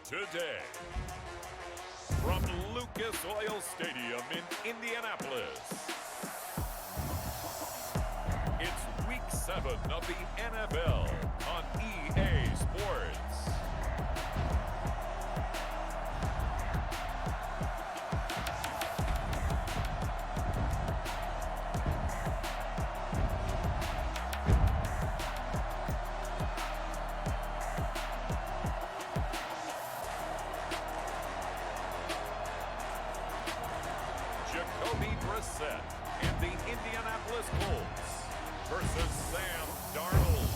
today. From Lucas Oil Stadium in Indianapolis, it's Week 7 of the NFL on EA Sports. And the Indianapolis Colts versus Sam Darnold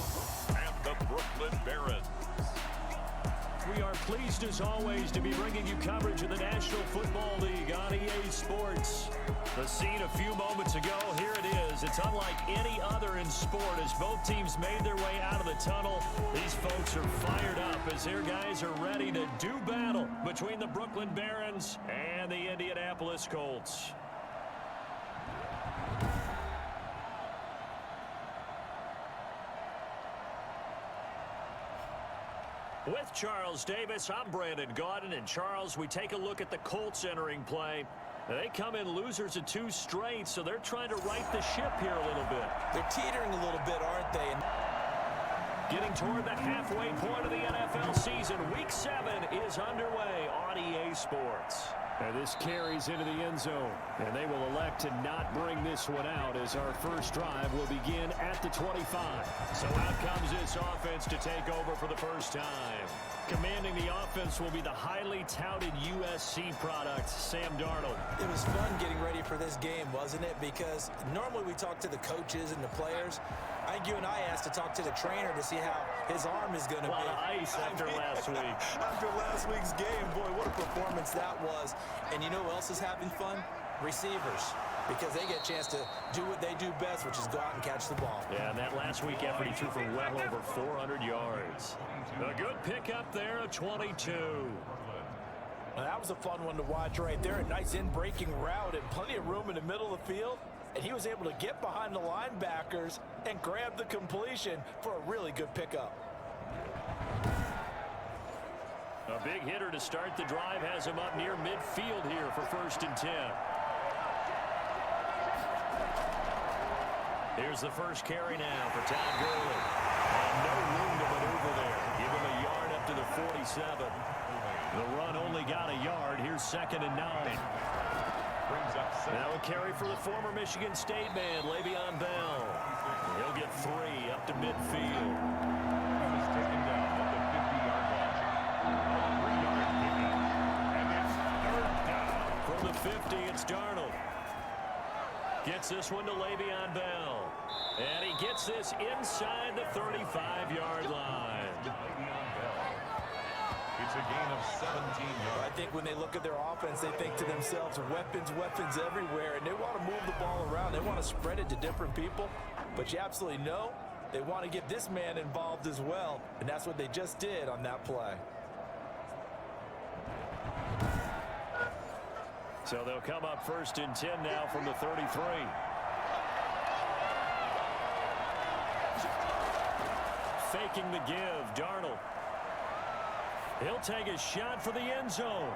and the Brooklyn Barons. We are pleased as always to be bringing you coverage of the National Football League on EA Sports. The scene a few moments ago, here it is. It's unlike any other in sport as both teams made their way out of the tunnel. These folks are fired up as their guys are ready to do battle between the Brooklyn Barons and the Indianapolis Colts. With Charles Davis, I'm Brandon Gaudin. And Charles, we take a look at the Colts entering play. They come in losers of 2 straight, so they're trying to right the ship here a little bit. They're teetering a little bit, aren't they? Getting toward the halfway point of the NFL season, Week 7 is underway on EA Sports. And this carries into the end zone, and they will elect to not bring this one out as our first drive will begin at the 25. So out comes this offense to take over for the first time. Commanding the offense will be the highly touted USC product, Sam Darnold. It was fun getting ready for this game, wasn't it? Because normally we talk to the coaches and the players. I think you and I asked to talk to the trainer to see how his arm is going to be. A lot of ice after last week. After last week's game, boy, what a performance that was. And you know who else is having fun? Receivers. Because they get a chance to do what they do best, which is go out and catch the ball. Yeah, and that last week effort, he threw for well over 400 yards. A good pickup there of 22. Now, that was a fun one to watch right there. A nice in-breaking route and plenty of room in the middle of the field. And he was able to get behind the linebackers and grab the completion for a really good pickup. A big hitter to start the drive has him up near midfield here for 1st and 10. Here's the first carry now for Todd Gurley. And no room to maneuver there. Give him a yard up to the 47. The run only got a yard. Here's 2nd and 9. Now a carry for the former Michigan State man, Le'Veon Bell. He'll get 3 up to midfield. He was taken down at the 50-yard line. A 3-yard pickup, and it's 3rd down. From the 50, it's Darnold. Gets this one to Le'Veon Bell. And he gets this inside the 35-yard line. It's a gain of 17 yards. I think when they look at their offense, they think to themselves, weapons everywhere, and they want to move the ball around. They want to spread it to different people, but you absolutely know they want to get this man involved as well, and that's what they just did on that play. So they'll come up 1st and 10 now from the 33. Faking the give, Darnold. He'll take a shot for the end zone.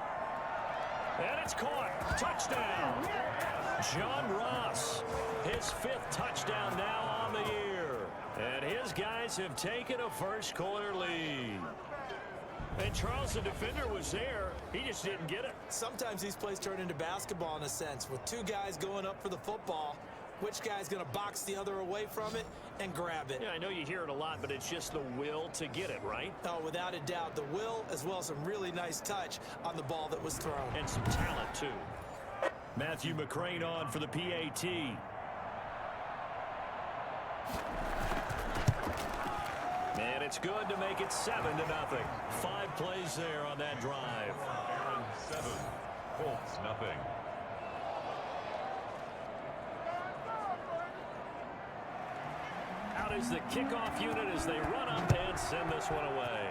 And it's caught. Touchdown. John Ross, his 5th touchdown now on the year. And his guys have taken a first-quarter lead. And Charles, the defender, was there. He just didn't get it. Sometimes these plays turn into basketball in a sense. With 2 guys going up for the football, which guy's going to box the other away from it and grab it? Yeah, I know you hear it a lot, but it's just the will to get it, right? Oh, without a doubt. The will, as well as some really nice touch on the ball that was thrown. And some talent, too. Matthew McCrane on for the PAT. And it's good to make it 7-0. 5 plays there on that drive. Barons 7, Colts nothing. Out is the kickoff unit as they run up and send this one away.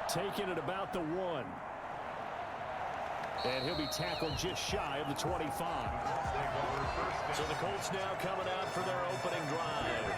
Taking it about the 1. And he'll be tackled just shy of the 25. So the Colts now coming out for their opening drive.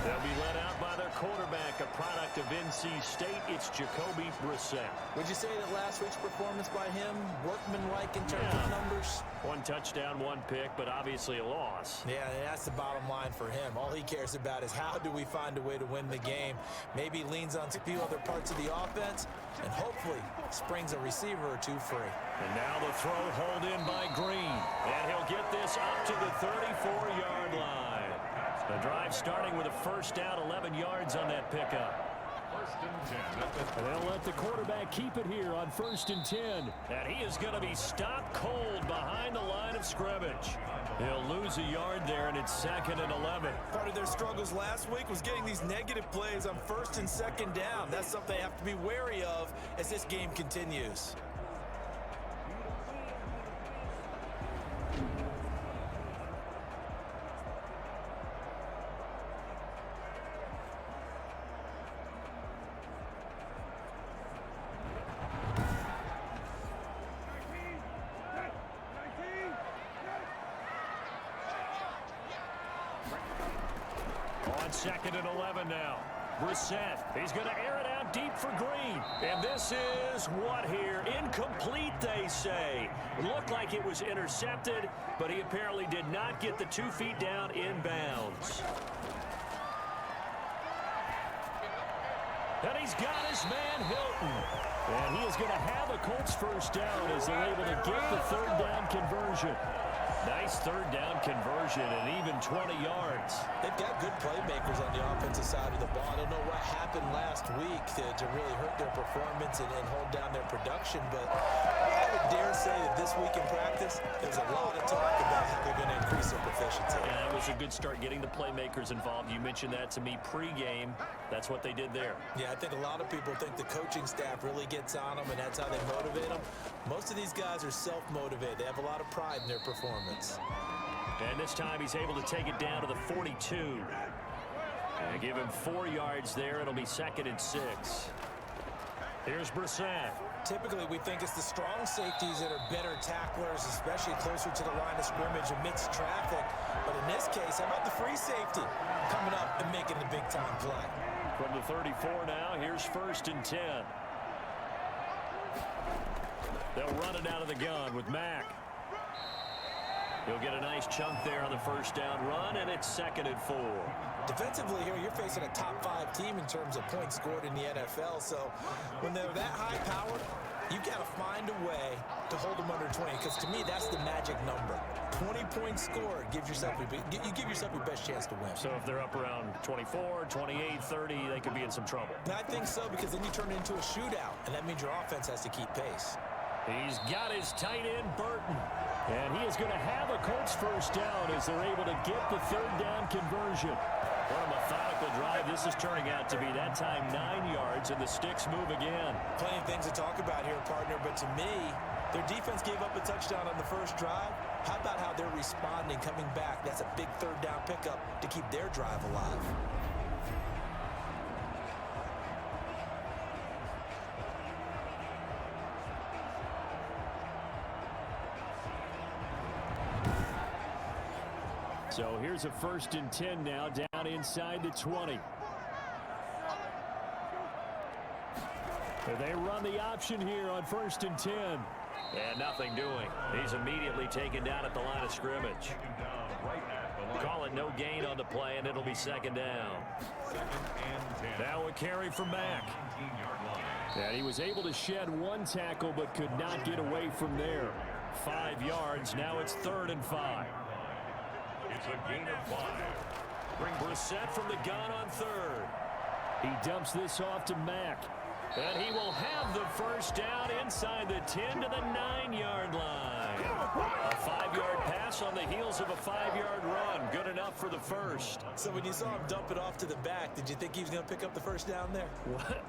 They'll be led out by their quarterback, a product of NC State. It's Jacoby Brissett. Would you say that last week's performance by him, workmanlike in terms of numbers? 1 touchdown, 1 pick, but obviously a loss. Yeah, that's the bottom line for him. All he cares about is how do we find a way to win the game. Maybe leans on a few other parts of the offense and hopefully springs a receiver or two free. And now the throw hauled in by Green. And he'll get this up to the 34-yard line. The drive starting with a first down, 11 yards on that pickup. And they'll let the quarterback keep it here on 1st and 10. And he is going to be stopped cold behind the line of scrimmage. He'll lose a yard there, and it's 2nd and 11. Part of their struggles last week was getting these negative plays on 1st and 2nd down. That's something they have to be wary of as this game continues. On 2nd and 11 now. Brissett, he's going to air it out deep for Green. And this is what here? Incomplete, they say. Looked like it was intercepted, but he apparently did not get the 2 feet down inbounds. And he's got his man Hilton. And he is going to have a Colts first down as they're able to get the 3rd down conversion. Nice 3rd down conversion and even 20 yards. They've got good playmakers on the offensive side of the ball. I don't know what happened last week to really hurt their performance and hold down their production, but I would dare say that this week in practice, there's a lot of talk about how they're going to increase their proficiency. And it was a good start getting the playmakers involved. You mentioned that to me pregame. That's what they did there. Yeah, I think a lot of people think the coaching staff really gets on them, and that's how they motivate them. Most of these guys are self-motivated. They have a lot of pride in their performance. And this time he's able to take it down to the 42. And give him 4 yards there. It'll be 2nd and 6. Here's Brissett. Typically, we think it's the strong safeties that are better tacklers, especially closer to the line of scrimmage amidst traffic. But in this case, how about the free safety coming up and making the big-time play? From the 34 now, here's 1st and 10. They'll run it out of the gun with Mack. He'll get a nice chunk there on the first down run, and it's 2nd and 4. Defensively here, you're facing a top-5 team in terms of points scored in the NFL. So when they're that high-powered, you've got to find a way to hold them under 20, because to me, that's the magic number. 20 points scored gives yourself you give yourself your best chance to win. So if they're up around 24, 28, 30, they could be in some trouble. And I think so, because then you turn it into a shootout, and that means your offense has to keep pace. He's got his tight end, Burton. And he is going to have a Colts first down as they're able to get the 3rd down conversion. What a methodical drive this is turning out to be. That time 9 yards, and the sticks move again. Plenty of things to talk about here, partner, but to me, their defense gave up a touchdown on the first drive. How about how they're responding, coming back? That's a big 3rd down pickup to keep their drive alive. So here's a 1st and 10 now, down inside the 20. And they run the option here on 1st and 10. And nothing doing. He's immediately taken down at the line of scrimmage. Call it no gain on the play, and it'll be 2nd down. Now a carry from Mack. And he was able to shed 1 tackle, but could not get away from there. 5 yards. Now it's 3rd and 5. It's a gain of 5. Bring Brissett from the gun on 3rd. He dumps this off to Mack. And he will have the first down inside the 10 to the 9-yard line. A 5-yard pass on the heels of a 5-yard run. Good enough for the first. So when you saw him dump it off to the back, did you think he was going to pick up the first down there?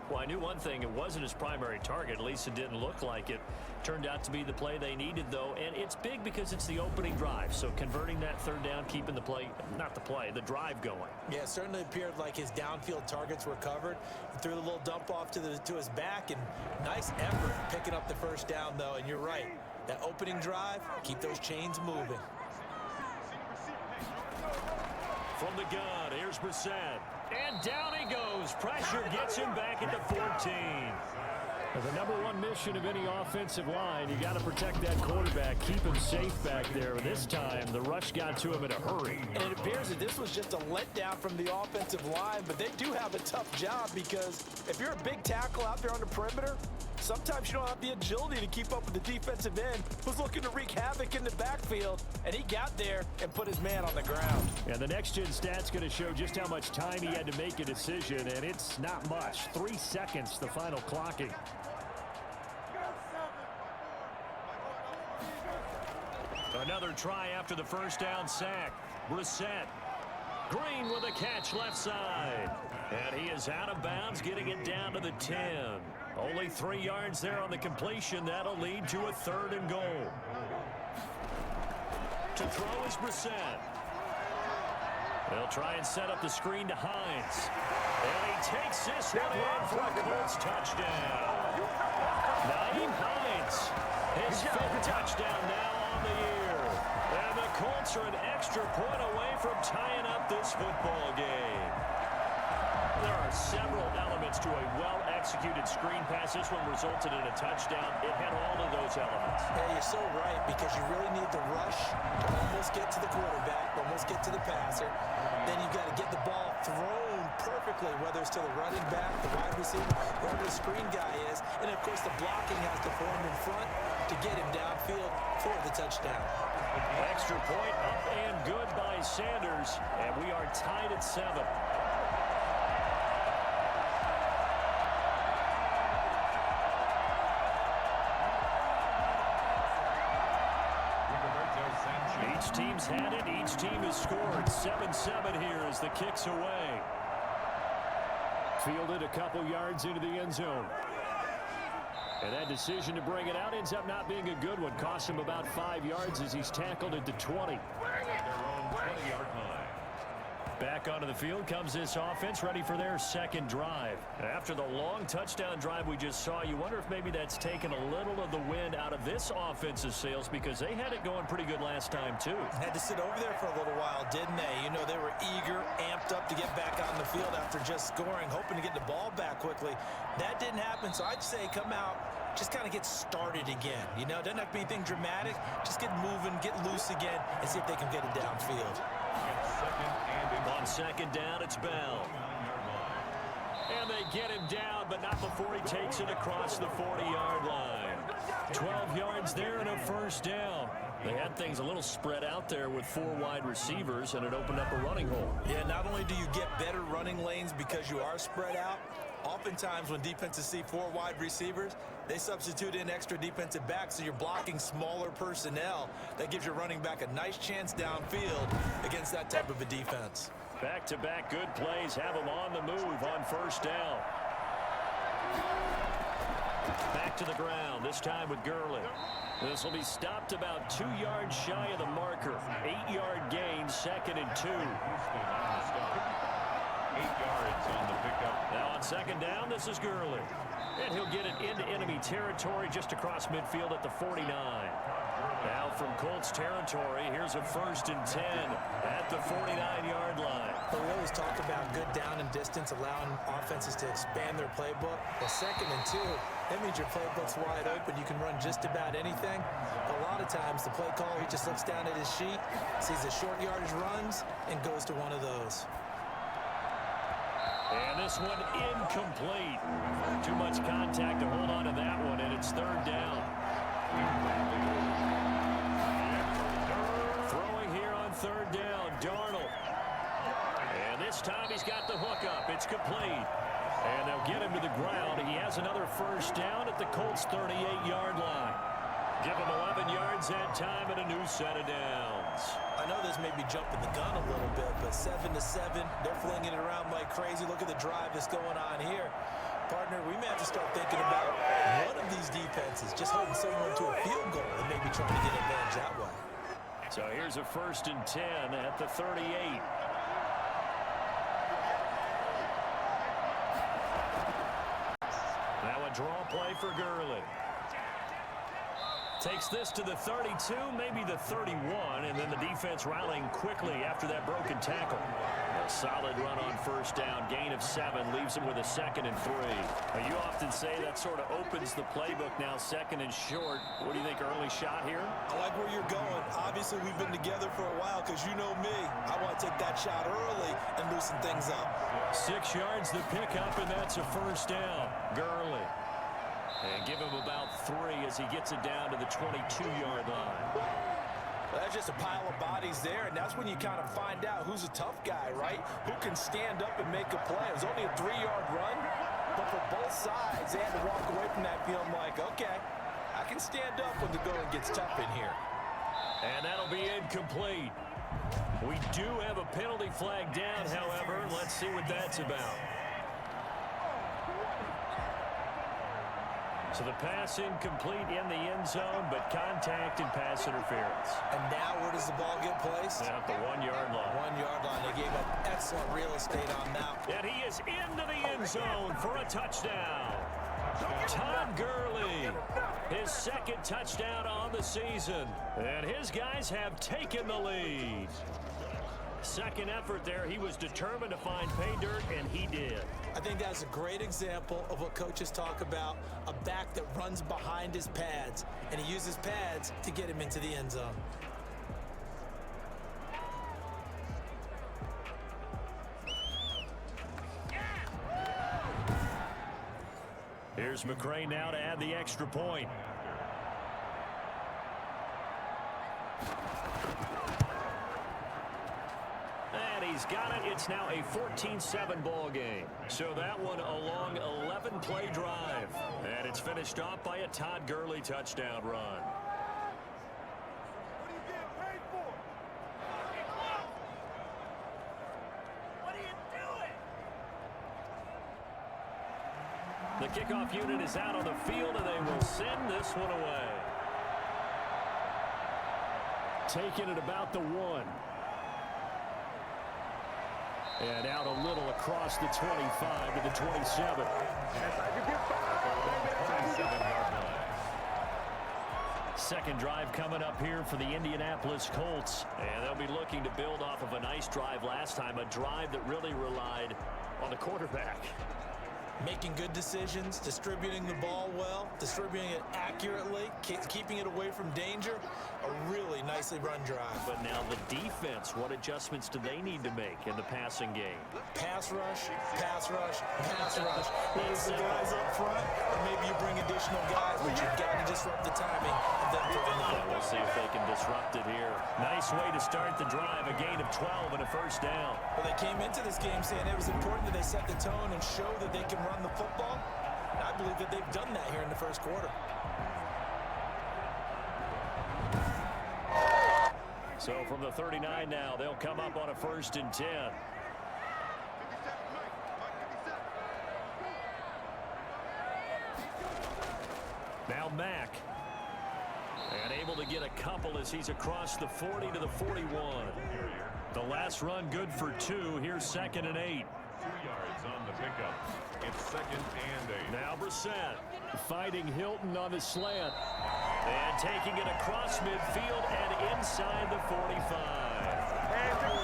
Well, I knew one thing. It wasn't his primary target. At least it didn't look like it. Turned out to be the play they needed, though. And it's big because it's the opening drive. So converting that 3rd down, keeping the play, not the play, the drive going. Yeah, it certainly appeared like his downfield targets were covered. He threw the little dump off to his back, and nice effort picking up the first down, though. And you're right. That opening drive, keep those chains moving. From the gun, here's Brissett. And down he goes. Pressure gets him back at the 14. The number one mission of any offensive line, you got to protect that quarterback, keep him safe back there. This time, the rush got to him in a hurry. And it appears that this was just a letdown from the offensive line, but they do have a tough job because if you're a big tackle out there on the perimeter, sometimes you don't have the agility to keep up with the defensive end who's looking to wreak havoc in the backfield, and he got there and put his man on the ground. And the next-gen stat's going to show just how much time he had to make a decision, and it's not much. 3 seconds, the final clocking. Another try after the first down sack. Brissett. Green with a catch left side. And he is out of bounds, getting it down to the 10. Only 3 yards there on the completion. That'll lead to a 3rd and goal. To throw is Brissett. They'll try and set up the screen to Hines. And he takes this one in for a Colts touchdown. Naeem Hines, his 5th touchdown now on the year. And the Colts are an extra point away from tying up this football game. There are several elements to a well-executed screen pass. This one resulted in a touchdown. It had all of those elements. Yeah, you're so right, because you really need the rush to almost get to the quarterback, almost get to the passer. Then you've got to get the ball thrown perfectly, whether it's to the running back, the wide receiver, whoever the screen guy is. And, of course, the blocking has to form in front to get him downfield for the touchdown. Extra point up and good by Sanders, and we are tied at 7. Each team's had it. Each team has scored. 7-7 here as the kick's away. Fielded a couple yards into the end zone. And that decision to bring it out ends up not being a good one. Cost him about 5 yards as he's tackled at the 20. Back onto the field comes this offense, ready for their 2nd drive. After the long touchdown drive we just saw, you wonder if maybe that's taken a little of the wind out of this offense's sails, because they had it going pretty good last time too. Had to sit over there for a little while, didn't they? You know, they were eager, amped up to get back on the field after just scoring, hoping to get the ball back quickly. That didn't happen, so I'd say come out, just kind of get started again. You know, it doesn't have to be anything dramatic. Just get moving, get loose again, and see if they can get it downfield. On 2nd down, it's Bell. And they get him down, but not before he takes it across the 40-yard line. 12 yards there and a 1st down. They had things a little spread out there with 4 wide receivers, and it opened up a running hole. Yeah, not only do you get better running lanes because you are spread out, oftentimes when defenses see 4 wide receivers, they substitute in extra defensive backs, so you're blocking smaller personnel. That gives your running back a nice chance downfield against that type of a defense. Back-to-back good plays have him on the move on 1st down. Back to the ground, this time with Gurley. This will be stopped about 2 yards shy of the marker. 8-yard gain, 2nd and 2. 8 yards on the pickup. Now on 2nd down, this is Gurley. And he'll get it into enemy territory just across midfield at the 49. Now from Colts territory, here's a 1st and 10 at the 49-yard line. We always talk about good down and distance, allowing offenses to expand their playbook. Well, 2nd and 2, that means your playbook's wide open. You can run just about anything. A lot of times, the play caller, he just looks down at his sheet, sees the short yardage runs, and goes to one of those. And this one incomplete. Too much contact to hold on to that one, and it's 3rd down. Throwing here on 3rd down, Darnold. And this time he's got the hook up. It's complete. And they'll get him to the ground. He has another 1st down at the Colts' 38-yard line. Give him 11 yards that time and a new set of downs. I know this may be jumping the gun a little bit, but 7-7, they're flinging it around like crazy. Look at the drive that's going on here. Partner, we may have to start thinking about one of these defenses just holding someone to a field goal and maybe trying to get advantage that way. So here's a 1st and 10 at the 38. Now a draw play for Gurley. Takes this to the 32, maybe the 31, and then the defense rallying quickly after that broken tackle. A solid run on first down, gain of 7, leaves him with a 2nd and 3. Now, you often say that sort of opens the playbook now, 2nd and short. What do you think, early shot here? I like where you're going. Obviously, we've been together for a while because you know me. I want to take that shot early and loosen things up. 6 yards the pickup, and that's a first down. Gurley. And give him about 3 as he gets it down to the 22-yard line. Well, that's just a pile of bodies there, and that's when you kind of find out who's a tough guy, right? Who can stand up and make a play. It was only a 3-yard run, but for both sides, they had to walk away from that feeling like, okay, I can stand up when the going gets tough in here. And that'll be incomplete. We do have a penalty flag down, however. Let's see what that's about. So the pass incomplete in the end zone, but contact and pass interference. And now where does the ball get placed? At the 1-yard line. 1-yard line. They gave up excellent real estate on that. And he is into the end zone for a touchdown. Todd Gurley, his 2nd touchdown on the season. And his guys have taken the lead. Second effort there. He was determined to find pay dirt, and he did. I think that's a great example of what coaches talk about, a back that runs behind his pads, and he uses pads to get him into the end zone. Here's McCray now to add the extra point. And he's got it. It's now a 14-7 ball game. So that one a long 11-play drive. And it's finished off by a Todd Gurley touchdown run. The kickoff unit is out on the field, and they will send this one away. Taking it about the 1. And out a little across the 25 to the 27. Second drive coming up here for the Indianapolis Colts. And they'll be looking to build off of a nice drive last time, a drive that really relied on the quarterback. Making good decisions, distributing the ball well, distributing it accurately, keeping it away from danger. A really nicely run drive. But now the defense, what adjustments do they need to make in the passing game? Pass rush, pass rush, pass rush. Maybe it's the guys up front, or maybe you bring additional guys, but you've got to disrupt the timing and then throw in the football. We'll see if they can disrupt it here. Nice way to start the drive, a gain of 12 and a first down. Well, they came into this game saying it was important that they set the tone and show that they can run the football. And I believe that they've done that here in the first quarter. So from the 39 now, they'll come up on a 1st and 10. Now Mack. And able to get a couple as he's across the 40 to the 41. The last run good for 2. Here's 2nd and 8. 2 yards on the pickup. It's 2nd and 8. Now Brissett fighting Hilton on the slant. And taking it across midfield and inside the 45.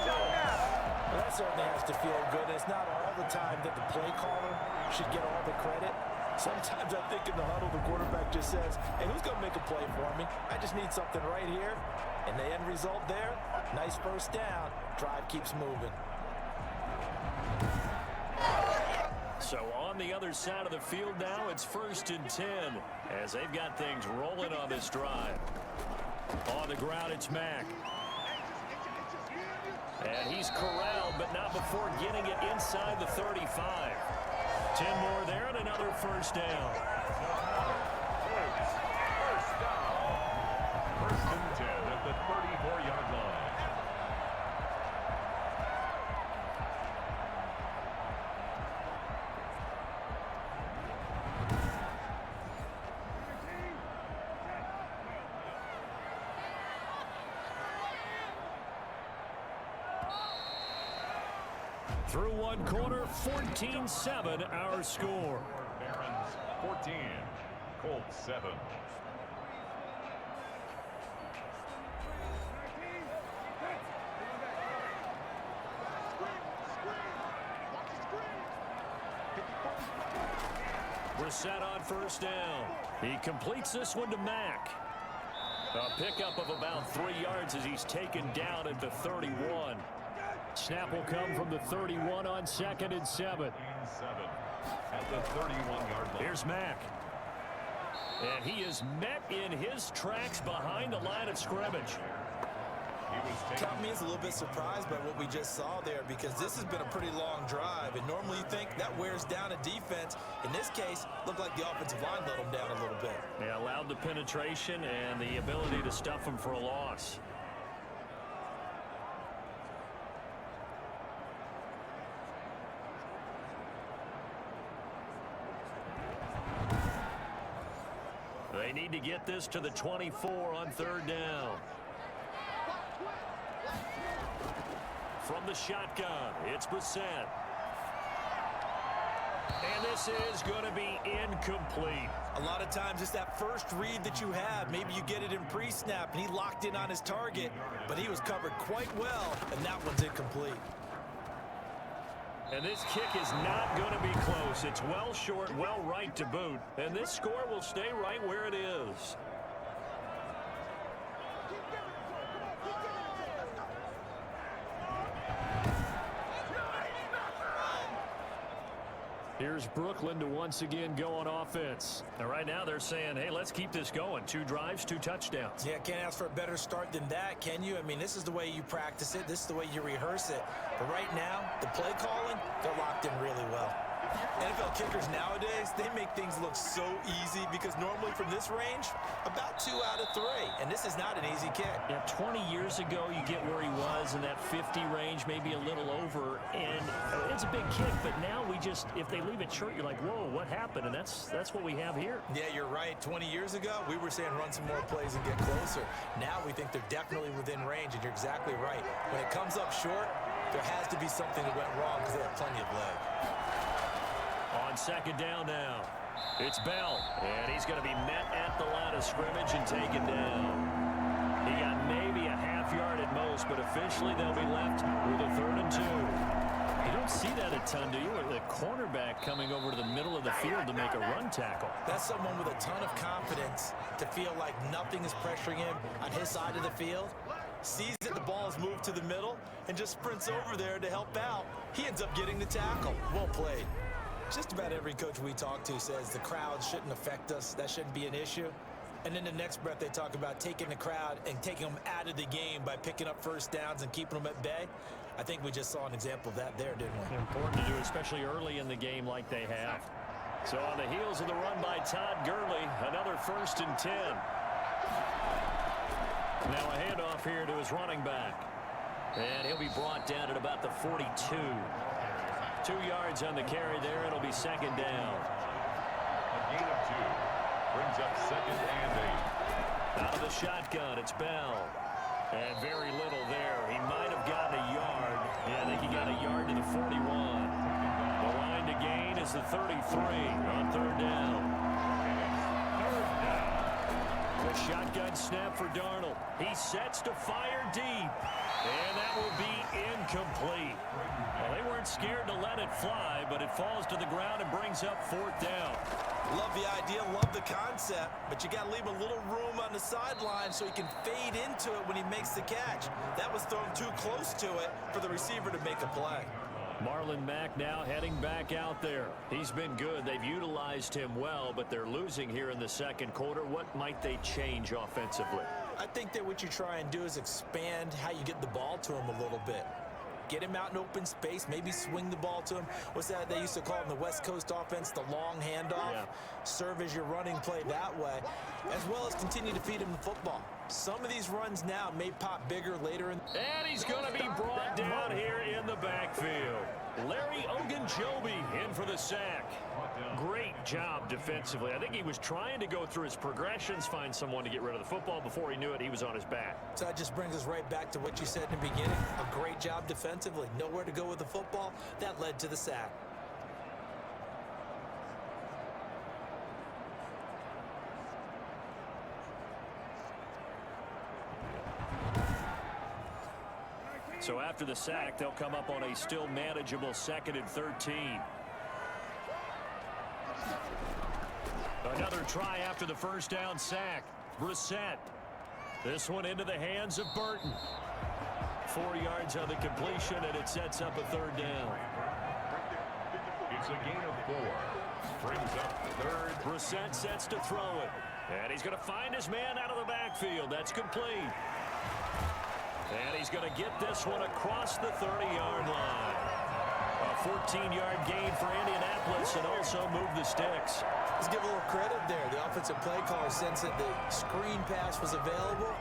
Well, that certainly has to feel good. It's not all the time that the play caller should get all the credit. Sometimes I think in the huddle, the quarterback just says, hey, who's going to make a play for me? I just need something right here. And the end result there, nice first down. Drive keeps moving. So on the other side of the field now, it's 1st and 10 as they've got things rolling on this drive. On the ground, it's Mack. And he's corralled, but not before getting it inside the 35. 10 more there and another first down. First and 10 at the 34-yard line. Through one quarter, 14-7 our score. Barons 14, Colts 7. Brissett on first down. He completes this one to Mack. A pickup of about 3 yards as he's taken down at the 31. Snap will come from the 31 on 2nd and 7. At the 31-yard line. Here's Mack. And he is met in his tracks behind the line of scrimmage. Caught me as a little bit surprised by what we just saw there, because this has been a pretty long drive, and normally you think that wears down a defense. In this case, looked like the offensive line let them down a little bit. They allowed the penetration and the ability to stuff them for a loss. They need to get this to the 24 on 3rd down. From the shotgun, it's Brissett. And this is going to be incomplete. A lot of times it's that first read that you have. Maybe you get it in pre-snap, and he locked in on his target, but he was covered quite well, and that one's incomplete. And this kick is not going to be close. It's well short, well right to boot. And this score will stay right where it is. Here's Brooklyn to once again go on offense. And right now they're saying, hey, let's keep this going. 2 drives, 2 touchdowns. Yeah, can't ask for a better start than that, can you? I mean, this is the way you practice it. This is the way you rehearse it. But right now, the play calling, they're locked in really well. NFL kickers nowadays, they make things look so easy, because normally from this range, about 2 out of 3. And this is not an easy kick. Yeah, 20 years ago, you get where he was in that 50 range, maybe a little over. And it's a big kick, but now we just, if they leave it short, you're like, whoa, what happened? And that's what we have here. Yeah, you're right. 20 years ago, we were saying run some more plays and get closer. Now we think they're definitely within range, and you're exactly right. When it comes up short, there has to be something that went wrong, because they have plenty of leg. On 2nd down now, it's Bell, and he's going to be met at the line of scrimmage and taken down. He got maybe a half yard at most, but officially they'll be left with a 3rd and 2. You don't see that a ton, do you? With the cornerback coming over to the middle of the field to make a run tackle. That's someone with a ton of confidence to feel like nothing is pressuring him on his side of the field. Sees that the ball is moved to the middle and just sprints over there to help out. He ends up getting the tackle. Well played. Just about every coach we talk to says the crowd shouldn't affect us. That shouldn't be an issue. And in the next breath, they talk about taking the crowd and taking them out of the game by picking up first downs and keeping them at bay. I think we just saw an example of that there, didn't we? Important to do, especially early in the game like they have. So on the heels of the run by Todd Gurley, another 1st and 10. Now a handoff here to his running back. And he'll be brought down at about the 42. 2 yards on the carry there. It'll be 2nd down. A gain of 2. Brings up 2nd and 8. Out of the shotgun, it's Bell. And very little there. He might have gotten a yard. Yeah, I think he got a yard to the 41. The line to gain is the 33 on 3rd down. The shotgun snap for Darnold. He sets to fire deep. And that will be incomplete. Well, they weren't scared to let it fly, but it falls to the ground and brings up 4th down. Love the idea, love the concept, but you got to leave a little room on the sideline so he can fade into it when he makes the catch. That was thrown too close to it for the receiver to make a play. Marlon Mack now heading back out there. He's been good. They've utilized him well, but they're losing here in the 2nd quarter. What might they change offensively? I think that what you try and do is expand how you get the ball to him a little bit. Get him out in open space, maybe swing the ball to him. What's that they used to call in the West Coast offense, the long handoff? Yeah. Serve as your running play that way, as well as continue to feed him the football. Some of these runs now may pop bigger later in. And he's going to be brought down here in the backfield. Larry Ogunjobi in for the sack. Great job defensively. I think he was trying to go through his progressions, find someone to get rid of the football. Before he knew it, he was on his back. So that just brings us right back to what you said in the beginning. A great job defensively. Nowhere to go with the football. That led to the sack. So after the sack, they'll come up on a still manageable 2nd and 13. Another try after the first down sack. Brissett. This one into the hands of Burton. 4 yards on the completion, and it sets up a third down. It's a gain of 4. Brings up third. Brissett sets to throw it. And he's going to find his man out of the backfield. That's complete. And he's going to get this one across the 30-yard line. A 14-yard gain for Indianapolis and also move the sticks. Let's give a little credit there. The offensive play caller sensed that the screen pass was available.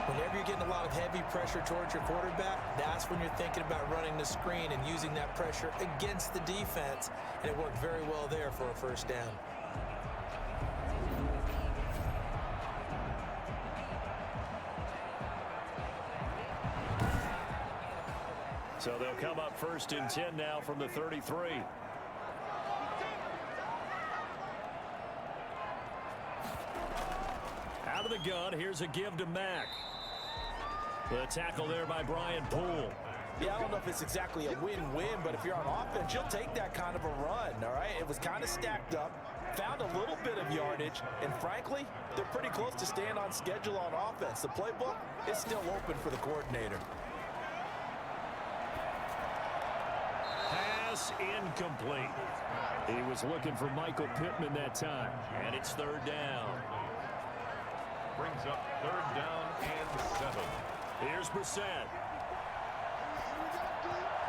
Whenever you're getting a lot of heavy pressure towards your quarterback, that's when you're thinking about running the screen and using that pressure against the defense. And it worked very well there for a first down. So they'll come up 1st and 10 now from the 33. Out of the gun, here's a give to Mack. The tackle there by Brian Poole. Yeah, I don't know if it's exactly a win-win, but if you're on offense, you'll take that kind of a run, all right? It was kind of stacked up, found a little bit of yardage, and frankly, they're pretty close to staying on schedule on offense. The playbook is still open for the coordinator. Pass incomplete. He was looking for Michael Pittman that time, and it's third down. Brings up third down and 7. Here's Brissett.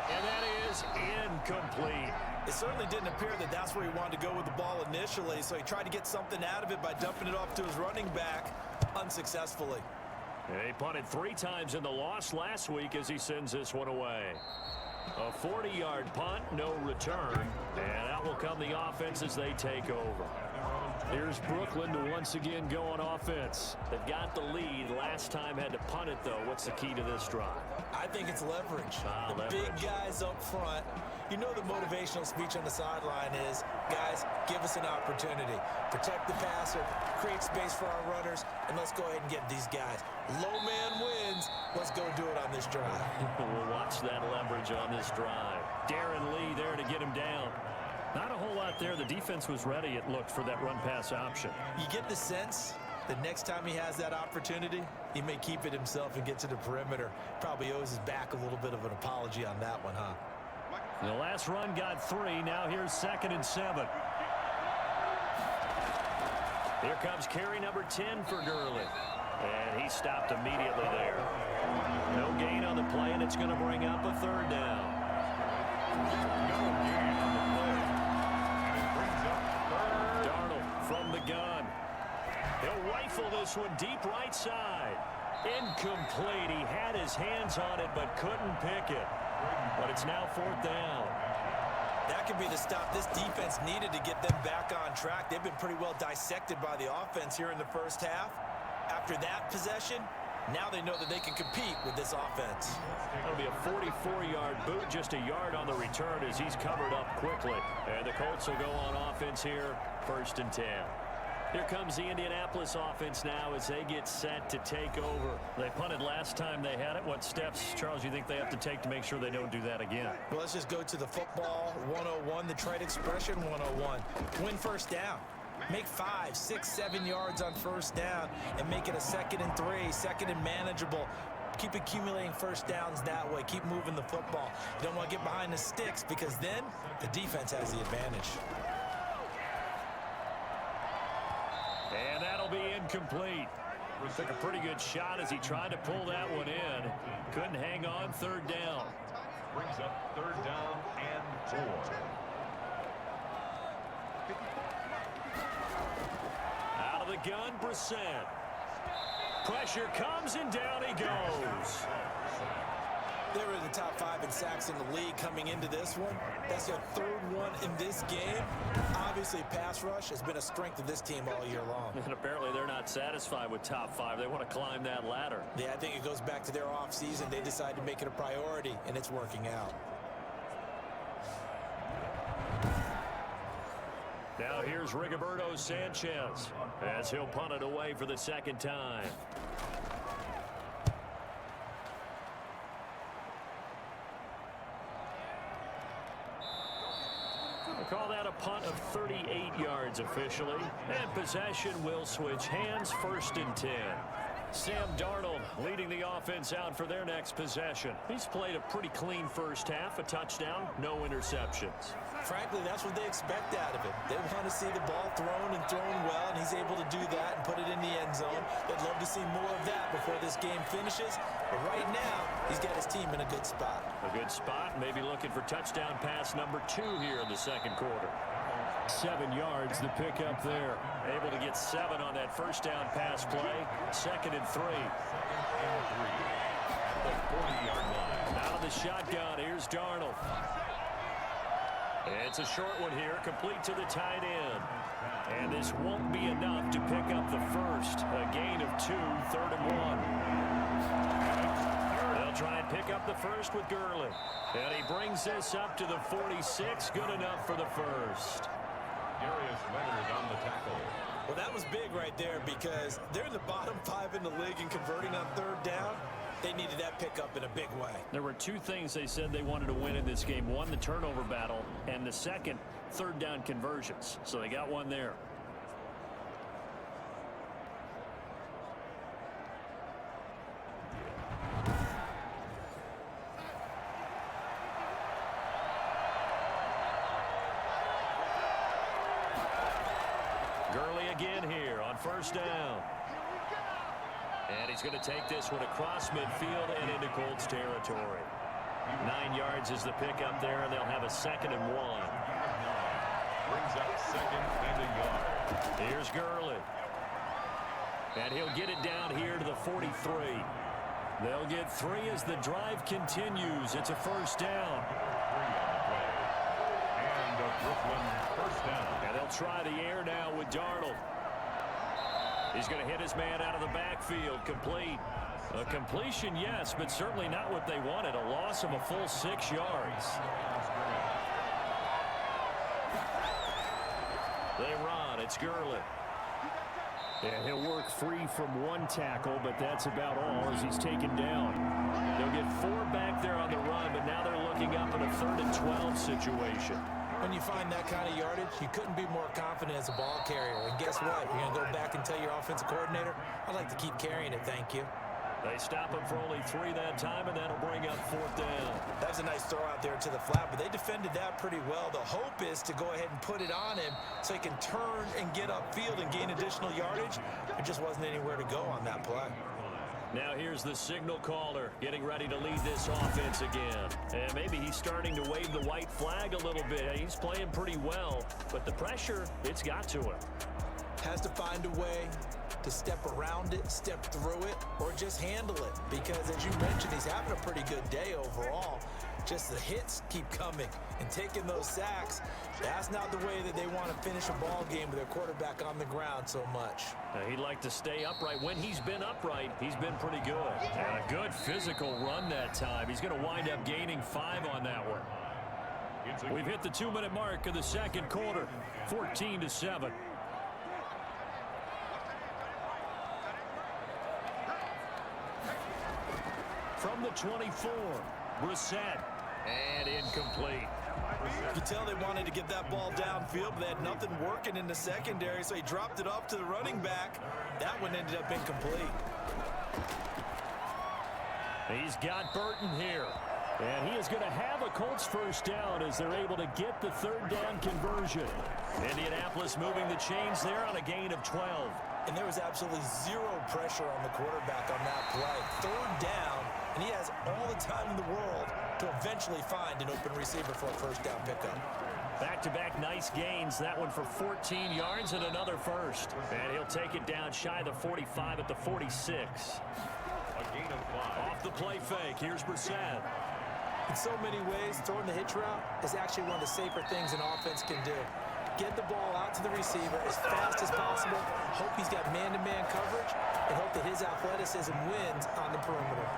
And that is incomplete. It certainly didn't appear that that's where he wanted to go with the ball initially, so he tried to get something out of it by dumping it off to his running back unsuccessfully. He punted 3 times in the loss last week as he sends this one away. A 40-yard punt, no return, and out will come the offense as they take over. Here's Brooklyn to once again go on offense. They've got the lead. Last time had to punt it, though. What's the key to this drive? I think it's leverage. Leverage. Big guys up front. You know the motivational speech on the sideline is, guys, give us an opportunity. Protect the passer, create space for our runners, and let's go ahead and get these guys. Low man wins. Let's go do it on this drive. We'll watch that leverage on this drive. Darren Lee there to get him down. Not a whole lot there. The defense was ready, it looked, for that run-pass option. You get the sense that next time he has that opportunity, he may keep it himself and get to the perimeter. Probably owes his back a little bit of an apology on that one, huh? The last run got 3. Now here's 2nd and 7. Here comes carry number 10 for Gurley. And he stopped immediately there. No gain on the play, and it's going to bring up a third down. From the gun. He'll rifle this one deep right side. Incomplete. He had his hands on it but couldn't pick it. But it's now 4th down. That could be the stop this defense needed to get them back on track. They've been pretty well dissected by the offense here in the first half. After that possession, now they know that they can compete with this offense. That'll be a 44-yard boot, just a yard on the return as he's covered up quickly. And the Colts will go on offense here, 1st and 10. Here comes the Indianapolis offense now as they get set to take over. They punted last time they had it. What steps, Charles, you think they have to take to make sure they don't do that again? Well, let's just go to the football 101, the trade expression 101. Win first down. Make 5, 6, 7 yards on first down and make it a 2nd and 3, 2nd and manageable. Keep accumulating first downs that way. Keep moving the football. You don't want to get behind the sticks because then the defense has the advantage. And that'll be incomplete. Took a pretty good shot as he tried to pull that one in. Couldn't hang on, 3rd down. Brings up 3rd down and 4. Out of the gun, Brissett. Pressure comes and down he goes. They were in the top 5 in sacks in the league coming into this one. That's their 3rd one in this game. Obviously, pass rush has been a strength of this team all year long. And apparently they're not satisfied with top 5. They want to climb that ladder. Yeah, I think it goes back to their offseason. They decided to make it a priority, and it's working out. Now here's Rigoberto Sanchez as he'll punt it away for the 2nd time. We'll call that a punt of 38 yards officially. And possession will switch hands, 1st and 10. Sam Darnold leading the offense out for their next possession. He's played a pretty clean first half, a touchdown, no interceptions. Frankly, that's what they expect out of him. They want to see the ball thrown and thrown well, and he's able to do that and put it in the end zone. They'd love to see more of that before this game finishes. But right now, he's got his team in a good spot. A good spot, maybe looking for touchdown pass number 2 here in the second quarter. 7 yards, the pickup there. Able to get 7 on that first down pass play. 2nd and 3. The 40-yard line. Out of the shotgun, here's Darnold. It's a short one here, complete to the tight end. And this won't be enough to pick up the first. A gain of 2, 3rd and 1. They'll try and pick up the first with Gurley. And he brings this up to the 46. Good enough for the first. Darius Leonard on the tackle. Well, that was big right there because they're in the bottom 5 in the league in converting on 3rd down. They needed that pickup in a big way. There were 2 things they said they wanted to win in this game. One, the turnover battle, and the second, 3rd down conversions. So they got one there. Gurley again here on 1st down. And he's going to take this one across midfield and into Colts territory. 9 yards is the pickup there, and they'll have a 2nd and 1. Brings up 2nd and a yard. Here's Gurley. And he'll get it down here to the 43. They'll get 3 as the drive continues. It's a 1st down. 3 on the play. And a Brooklyn 1st down. And they'll try the air now with Darnold. He's going to hit his man out of the backfield. Complete. A completion, yes, but certainly not what they wanted. A loss of a full 6 yards. They run. It's Gurley. And he'll work free from 1 tackle, but that's about all as he's taken down. They'll get 4 back there on the run, but now they're looking up in a 3rd and 12 situation. When you find that kind of yardage, you couldn't be more confident as a ball carrier. And guess what? You're going to go back and tell your offensive coordinator, I'd like to keep carrying it, thank you. They stop him for only 3 that time, and that'll bring up 4th down. That was a nice throw out there to the flat, but they defended that pretty well. The hope is to go ahead and put it on him so he can turn and get upfield and gain additional yardage. There just wasn't anywhere to go on that play. Now here's the signal caller getting ready to lead this offense again. And maybe he's starting to wave the white flag a little bit. He's playing pretty well, but the pressure, it's got to him. Has to find a way to step around it, step through it, or just handle it. Because as you mentioned, he's having a pretty good day overall. Just the hits keep coming and taking those sacks. That's not the way that they want to finish a ball game with their quarterback on the ground so much. He'd like to stay upright. When he's been upright, he's been pretty good. And a good physical run that time. He's going to wind up gaining 5 on that one. We've hit the 2-minute mark of the second quarter, 14-7. From the 24, Brissett, and incomplete. You could tell they wanted to get that ball downfield, but they had nothing working in the secondary, so he dropped it off to the running back. That one ended up incomplete. He's got Burton here. And he is going to have a Colts 1st down as they're able to get the 3rd down conversion. Indianapolis moving the chains there on a gain of 12. And there was absolutely 0 pressure on the quarterback on that play. 3rd down, and he has all the time in the world to eventually find an open receiver for a 1st down pickup. Back-to-back nice gains. That one for 14 yards and another first. And he'll take it down shy of the 45 at the 46. A gain of 5. Off the play fake. Here's Brissett. In so many ways, throwing the hitch route is actually one of the safer things an offense can do. Get the ball out to the receiver as fast as possible, hope he's got man-to-man coverage, and hope that his athleticism wins on the perimeter.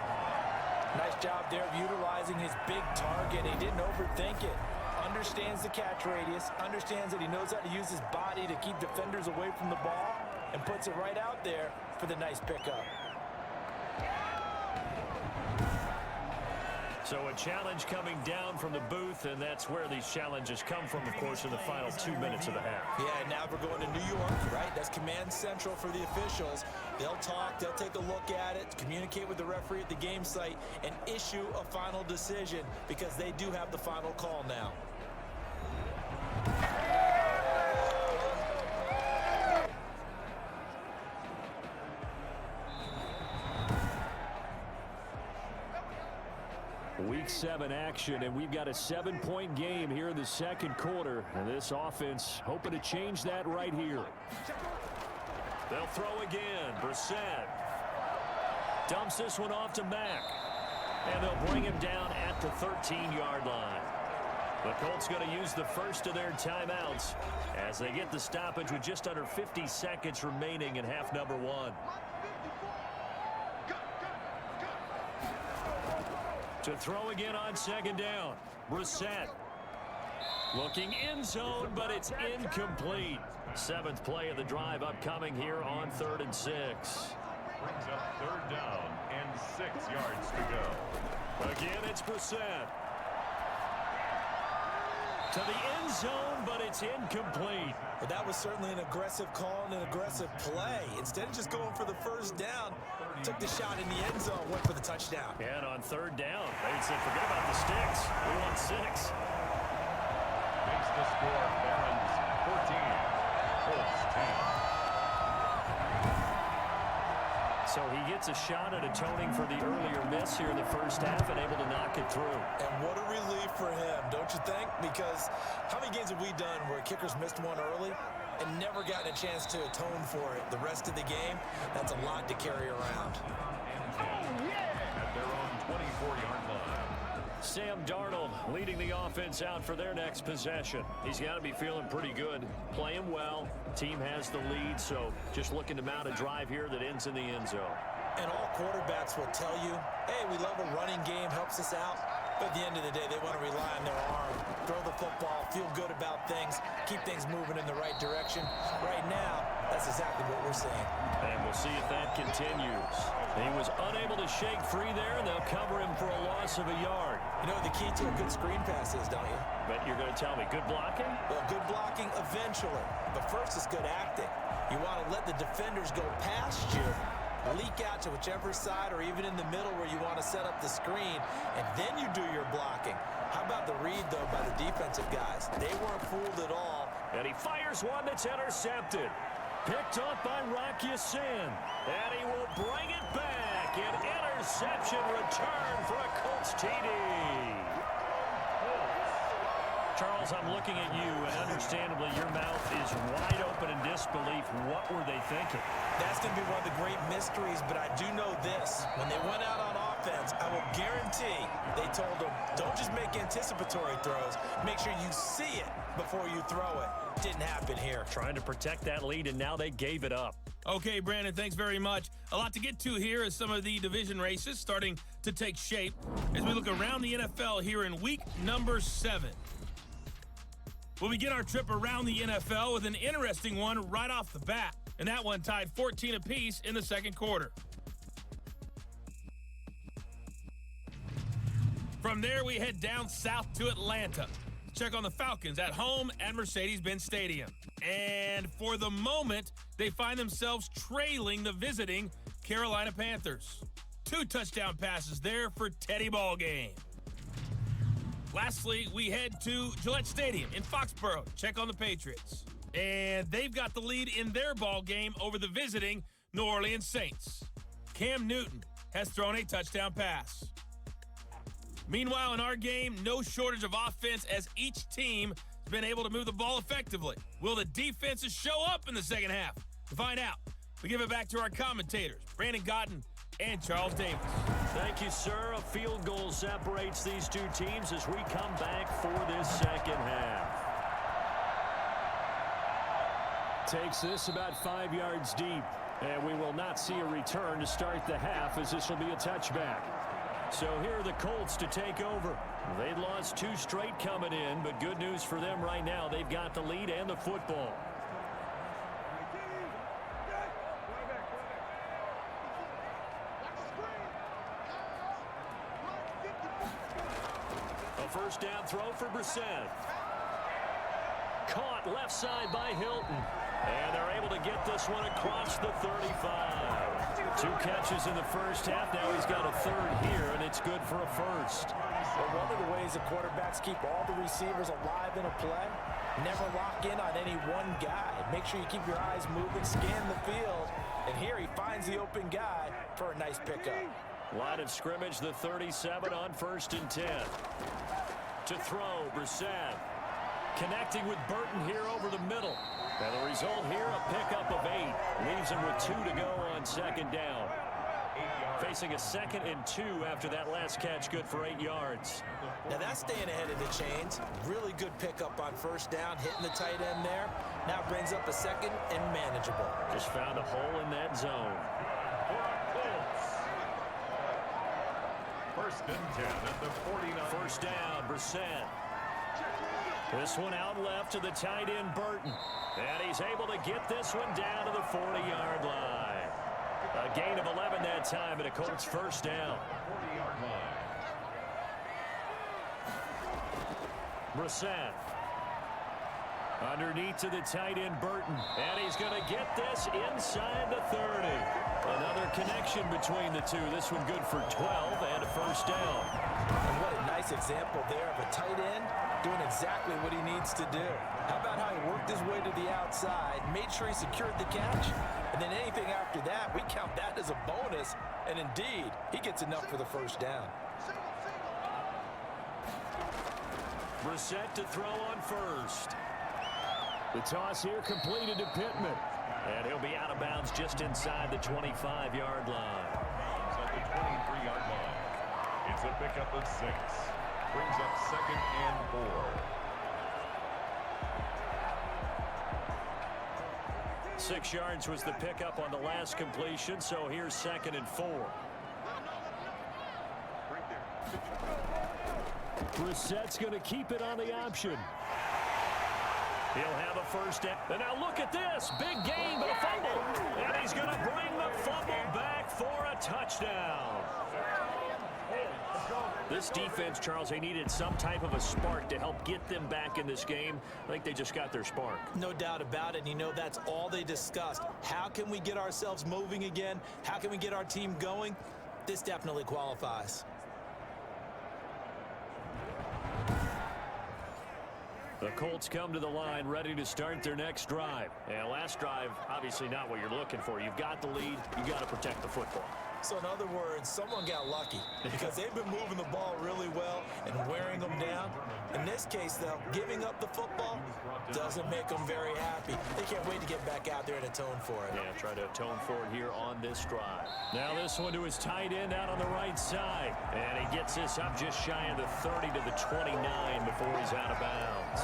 Nice job there of utilizing his big target. He didn't overthink it. Understands the catch radius, understands that he knows how to use his body to keep defenders away from the ball, and puts it right out there for the nice pickup. So a challenge coming down from the booth, and that's where these challenges come from, of course, in the final 2 minutes of the half. Yeah, now we're going to New York, right? That's command central for the officials. They'll talk, they'll take a look at it, communicate with the referee at the game site, and issue a final decision because they do have the final call now. Week 7 action, and we've got a 7-point game here in the second quarter. And this offense hoping to change that right here. They'll throw again. Brissett dumps this one off to Mack. And they'll bring him down at the 13-yard line. The Colts going to use the first of their timeouts as they get the stoppage with just under 50 seconds remaining in half number 1. To throw again on second down. Brissett looking end zone, but it's incomplete. 7th play of the drive upcoming here on 3rd and 6. Brings up 3rd down and 6 yards to go. Again, it's Brissett. To the end zone, but it's incomplete. But that was certainly an aggressive call and an aggressive play. Instead of just going for the first down, took the shot in the end zone, went for the touchdown. And on 3rd down, they said, forget about the sticks. We want 6. Makes the score Barons 14, Colts 10. So he gets a shot at atoning for the earlier miss here in the first half and able to knock it through. And what a relief for him, don't you think? Because how many games have we done where kickers missed one early and never gotten a chance to atone for it the rest of the game? That's a lot to carry around. At their own 24-yard line. Sam Darnold leading the offense out for their next possession. He's got to be feeling pretty good, playing well. Team has the lead, so just looking to mount a drive here that ends in the end zone. And all quarterbacks will tell you, hey, we love a running game, helps us out. But at the end of the day, they want to rely on their arm, throw the football, feel good about things, keep things moving in the right direction. Right now, that's exactly what we're seeing. And we'll see if that continues. He was unable to shake free there, and they'll cover him for a loss of a yard. You know what the key to a good screen pass is, don't you? But you're going to tell me, good blocking? Well, good blocking eventually. But first, it's good acting. You want to let the defenders go past you, leak out to whichever side or even in the middle where you want to set up the screen, and then you do your blocking. How about the read, though, by the defensive guys? They weren't fooled at all. And he fires one that's intercepted. Picked up by Rocky Sin. And he will bring it back. An interception return for a Colts TD. Charles, I'm looking at you, and understandably, your mouth is wide open in disbelief. What were they thinking? That's going to be one of the great mysteries, but I do know this. When they went out on offense, I will guarantee they told them, don't just make anticipatory throws. Make sure you see it before you throw it. Didn't happen here. Trying to protect that lead, and now they gave it up. Okay, Brandon, thanks very much. A lot to get to here as some of the division races starting to take shape as we look around the NFL here in week number 7. We'll begin our trip around the NFL with an interesting one right off the bat, and that one tied 14 apiece in the second quarter. From there, we head down south to Atlanta. Check on the Falcons at home at Mercedes-Benz Stadium. And for the moment, they find themselves trailing the visiting Carolina Panthers. 2 touchdown passes there for Teddy Ballgame. Lastly, we head to Gillette Stadium in Foxborough to check on the Patriots. And they've got the lead in their ball game over the visiting New Orleans Saints. Cam Newton has thrown a touchdown pass. Meanwhile, in our game, no shortage of offense as each team has been able to move the ball effectively. Will the defenses show up in the second half? To find out, we give it back to our commentators, Brandon Gotten and Charles Davis. Thank you, sir. A field goal separates these two teams as we come back for this second half. Takes this about 5 yards deep, and we will not see a return to start the half as this will be a touchback. So here are the Colts to take over. They'd lost 2 straight coming in, but good news for them right now. They've got the lead and the football. first down throw for Brissett. Caught left side by Hilton. And they're able to get this one across the 35. 2 catches in the first half. Now he's got a third here, and it's good for a first. Well, one of the ways the quarterbacks keep all the receivers alive in a play, never lock in on any one guy. Make sure you keep your eyes moving, scan the field, and here he finds the open guy for a nice pickup. Line of scrimmage, the 37 on 1st and 10. To throw, Brissett. Connecting with Burton here over the middle. And the result here, a pickup of 8. Leaves him with 2 to go on 2nd down. Facing a 2nd and 2 after that last catch, good for 8 yards. Now that's staying ahead of the chains. Really good pickup on 1st down, hitting the tight end there. Now brings up a 2nd and manageable. Just found a hole in that zone. First and 10 at the 49. First down, Brissett. This one out left to the tight end, Burton. And he's able to get this one down to the 40-yard line. A gain of 11 that time, and a Colts first down. 40-yard line. Brissett. Underneath to the tight end, Burton. And he's going to get this inside the 30. Another connection between the two. This one good for 12 and a first down. And what a nice example there of a tight end doing exactly what he needs to do. How about how he worked his way to the outside, made sure he secured the catch, and then anything after that, we count that as a bonus. And indeed, he gets enough for the first down. Brissett to throw on first. The toss here completed to Pittman. And he'll be out of bounds just inside the 25-yard line. At the 23-yard line. It's a pickup of 6. Brings up 2nd and 4. 6 yards was the pickup on the last completion, so here's 2nd and 4. Brissett's going to keep it on the option. He'll have a first down. And now look at this. Big gain, but a fumble. And he's going to bring the fumble back for a touchdown. This defense, Charles, they needed some type of a spark to help get them back in this game. I think they just got their spark. No doubt about it. You know, that's all they discussed. How can we get ourselves moving again? How can we get our team going? This definitely qualifies. The Colts come to the line ready to start their next drive. And last drive, obviously not what you're looking for. You've got the lead. You got to protect the football. So in other words, someone got lucky because they've been moving the ball really well and wearing them down. In this case, though, giving up the football doesn't make them very happy. They can't wait to get back out there and atone for it. Yeah, try to atone for it here on this drive. Now this one to his tight end out on the right side. And he gets this up just shy of the 30 to the 29 before he's out of bounds.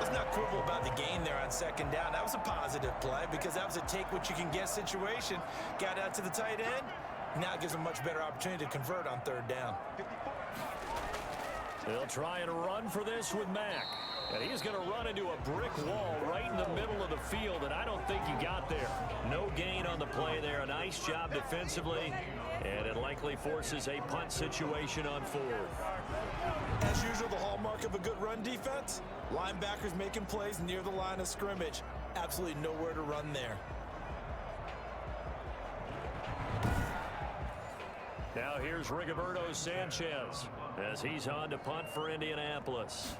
Let's not quibble about the gain there on 2nd down. That was a positive play because that was a take-what-you-can-get situation. Got out to the tight end. Now it gives them a much better opportunity to convert on 3rd down. They'll try and run for this with Mack. And he's going to run into a brick wall right in the middle of the field, and I don't think he got there. No gain on the play there. A nice job defensively, and it likely forces a punt situation on 4th. As usual, the hallmark of a good run defense, linebackers making plays near the line of scrimmage. Absolutely nowhere to run there. Now here's Rigoberto Sanchez as he's on to punt for Indianapolis.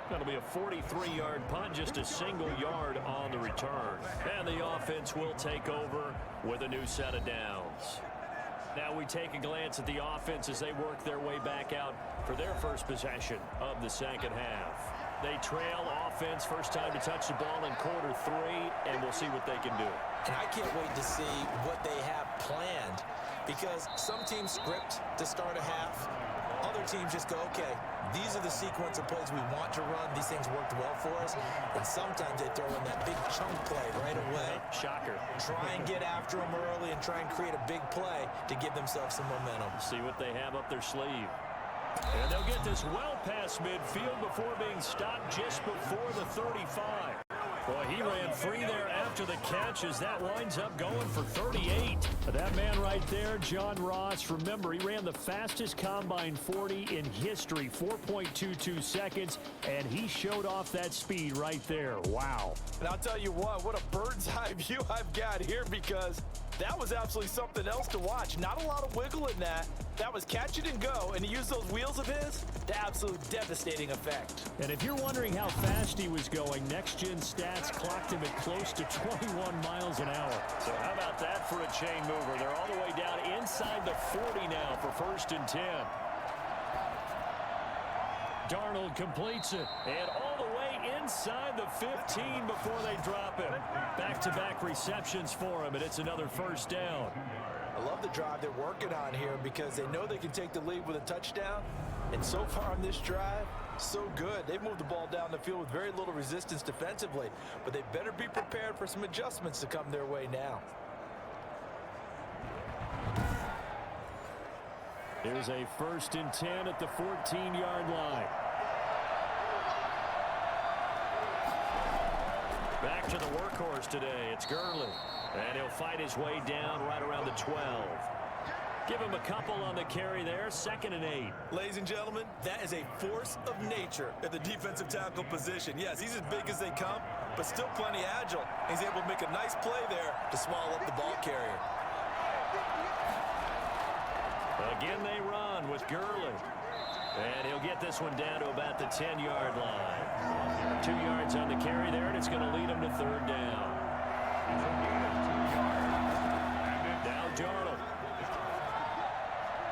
That'll be a 43-yard punt, just a single yard on the return. And the offense will take over with a new set of downs. Now we take a glance at the offense as they work their way back out for their first possession of the second half. They trail offense, first time to touch the ball in quarter 3, and we'll see what they can do. And I can't wait to see what they have planned because some teams script to start a half. Other teams just go, okay, these are the sequence of plays we want to run. These things worked well for us. And sometimes they throw in that big chunk play right away. Shocker. Try and get after them early and try and create a big play to give themselves some momentum. See what they have up their sleeve. And they'll get this well past midfield before being stopped just before the 35. Boy, he ran free there after the catch as that winds up going for 38. That man right there, John Ross, remember, he ran the fastest combine 40 in history, 4.22 seconds, and he showed off that speed right there. Wow. And I'll tell you what a bird's eye view I've got here, because that was absolutely something else to watch. Not a lot of wiggle in that. That was catch it and go, and he used those wheels of his to absolute devastating effect. And if you're wondering how fast he was going, next-gen stats clocked him at close to 21 miles an hour. So how about that for a chain mover? They're all the way down inside the 40 now for 1st and 10. Darnold completes it, and all the way inside the 15 before they drop him. Back-to-back receptions for him, and it's another 1st down. I love the drive they're working on here, because they know they can take the lead with a touchdown. And so far on this drive, so good. They've moved the ball down the field with very little resistance defensively, but they better be prepared for some adjustments to come their way now. Here's a 1st and 10 at the 14-yard line. Back to the workhorse today. It's Gurley. And he'll fight his way down right around the 12. Give him a couple on the carry there. 2nd and 8. Ladies and gentlemen, that is a force of nature at the defensive tackle position. Yes, he's as big as they come, but still plenty agile. He's able to make a nice play there to swallow up the ball carrier. Again, they run with Gurley. And he'll get this one down to about the 10-yard line. 2 yards on the carry there, and it's going to lead him to 3rd down. Now Darnold.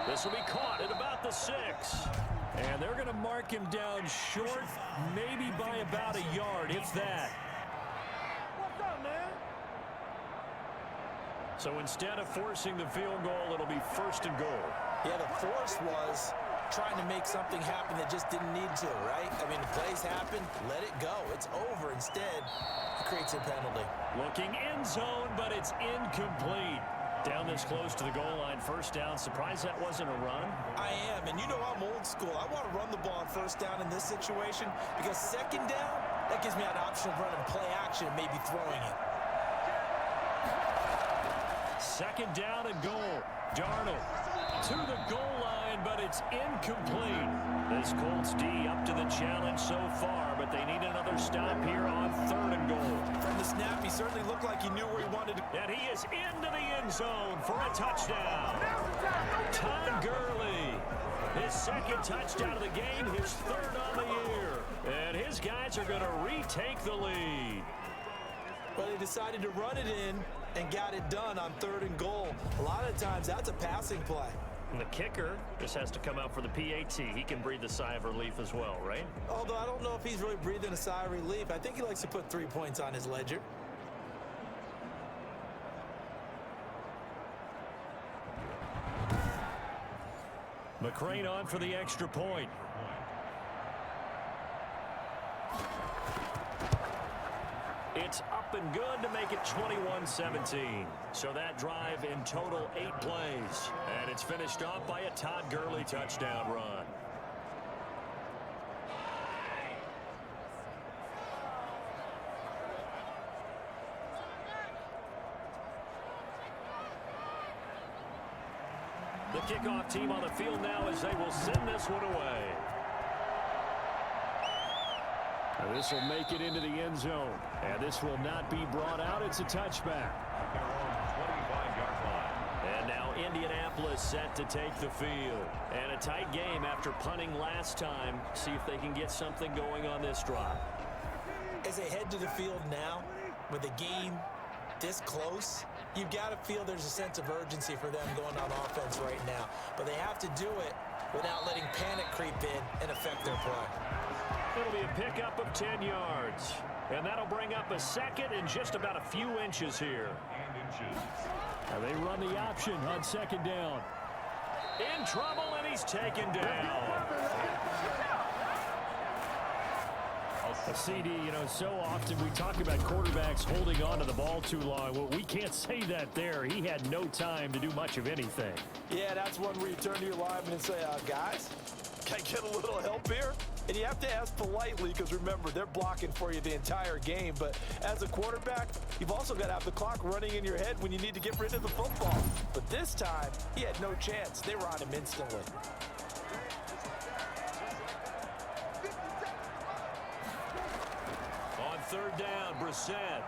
This will be caught at about the 6. And they're going to mark him down short, maybe by about a yard, if that. What's up, man? So instead of forcing the field goal, it'll be 1st and goal. Yeah, the force was trying to make something happen that just didn't need to, right? I mean, the plays happen, let it go. It's over. Instead, it creates a penalty. Looking end zone, but it's incomplete. Down this close to the goal line, 1st down. Surprised that wasn't a run? I am, and you know I'm old school. I want to run the ball on 1st down in this situation, because 2nd down, that gives me an option of running play action and maybe throwing it. 2nd down and goal. Darnold to the goal line, but it's incomplete. This Colts D up to the challenge so far, but they need another stop here on 3rd and goal. From the snap, he certainly looked like he knew where he wanted to. And he is into the end zone for a touchdown. Todd Gurley, his 2nd touchdown of the game, his 3rd on the year. And his guys are going to retake the lead. Well, they decided to run it in and got it done on 3rd and goal. A lot of times, that's a passing play. And the kicker just has to come out for the PAT. He can breathe a sigh of relief as well, right? Although I don't know if he's really breathing a sigh of relief. I think he likes to put 3 points on his ledger. McCrane on for the extra point. It's up and good to make it 21-17. So that drive in total 8 plays. And it's finished off by a Todd Gurley touchdown run. The kickoff team on the field now as they will send this one away. Now this will make it into the end zone. And this will not be brought out. It's a touchback. And now Indianapolis set to take the field. And a tight game after punting last time. See if they can get something going on this drive. As they head to the field now, with the game this close, you've got to feel there's a sense of urgency for them going on offense right now. But they have to do it without letting panic creep in and affect their play. It'll be a pickup of 10 yards. And that'll bring up a 2nd and just about a few inches here. Now they run the option on 2nd down. In trouble, and he's taken down. A CD, so often we talk about quarterbacks holding on to the ball too long. Well, we can't say that there. He had no time to do much of anything. Yeah, that's one where you turn to your lineman and say, guys, can I get a little help here? And you have to ask politely because, remember, they're blocking for you the entire game. But as a quarterback, you've also got to have the clock running in your head when you need to get rid of the football. But this time, he had no chance. They were on him instantly. On third down, Brissett.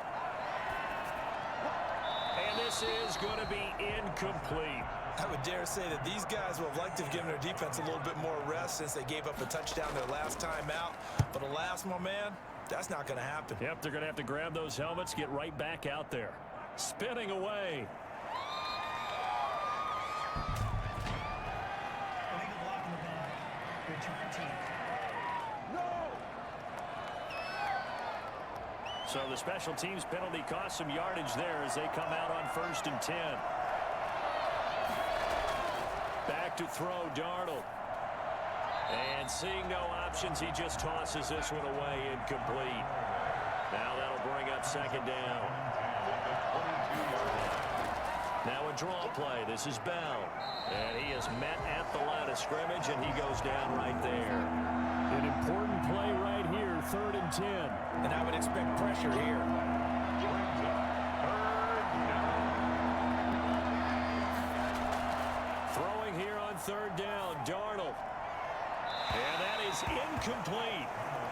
And this is going to be incomplete. I would dare say that these guys would have liked to have given their defense a little bit more rest since they gave up a touchdown their last time out. But alas, my man, that's not going to happen. Yep, they're going to have to grab those helmets, get right back out there. Spinning away. So the special teams penalty cost some yardage there as they come out on 1st and 10. Back to throw, Darnold. And seeing no options, he just tosses this one away, incomplete. Now that'll bring up 2nd down. Now a draw play. This is Bell. And he is met at the line of scrimmage, and he goes down right there. An important play right here, 3rd and 10. And I would expect pressure here. Throwing here on 3rd down, Darnold. And that is incomplete.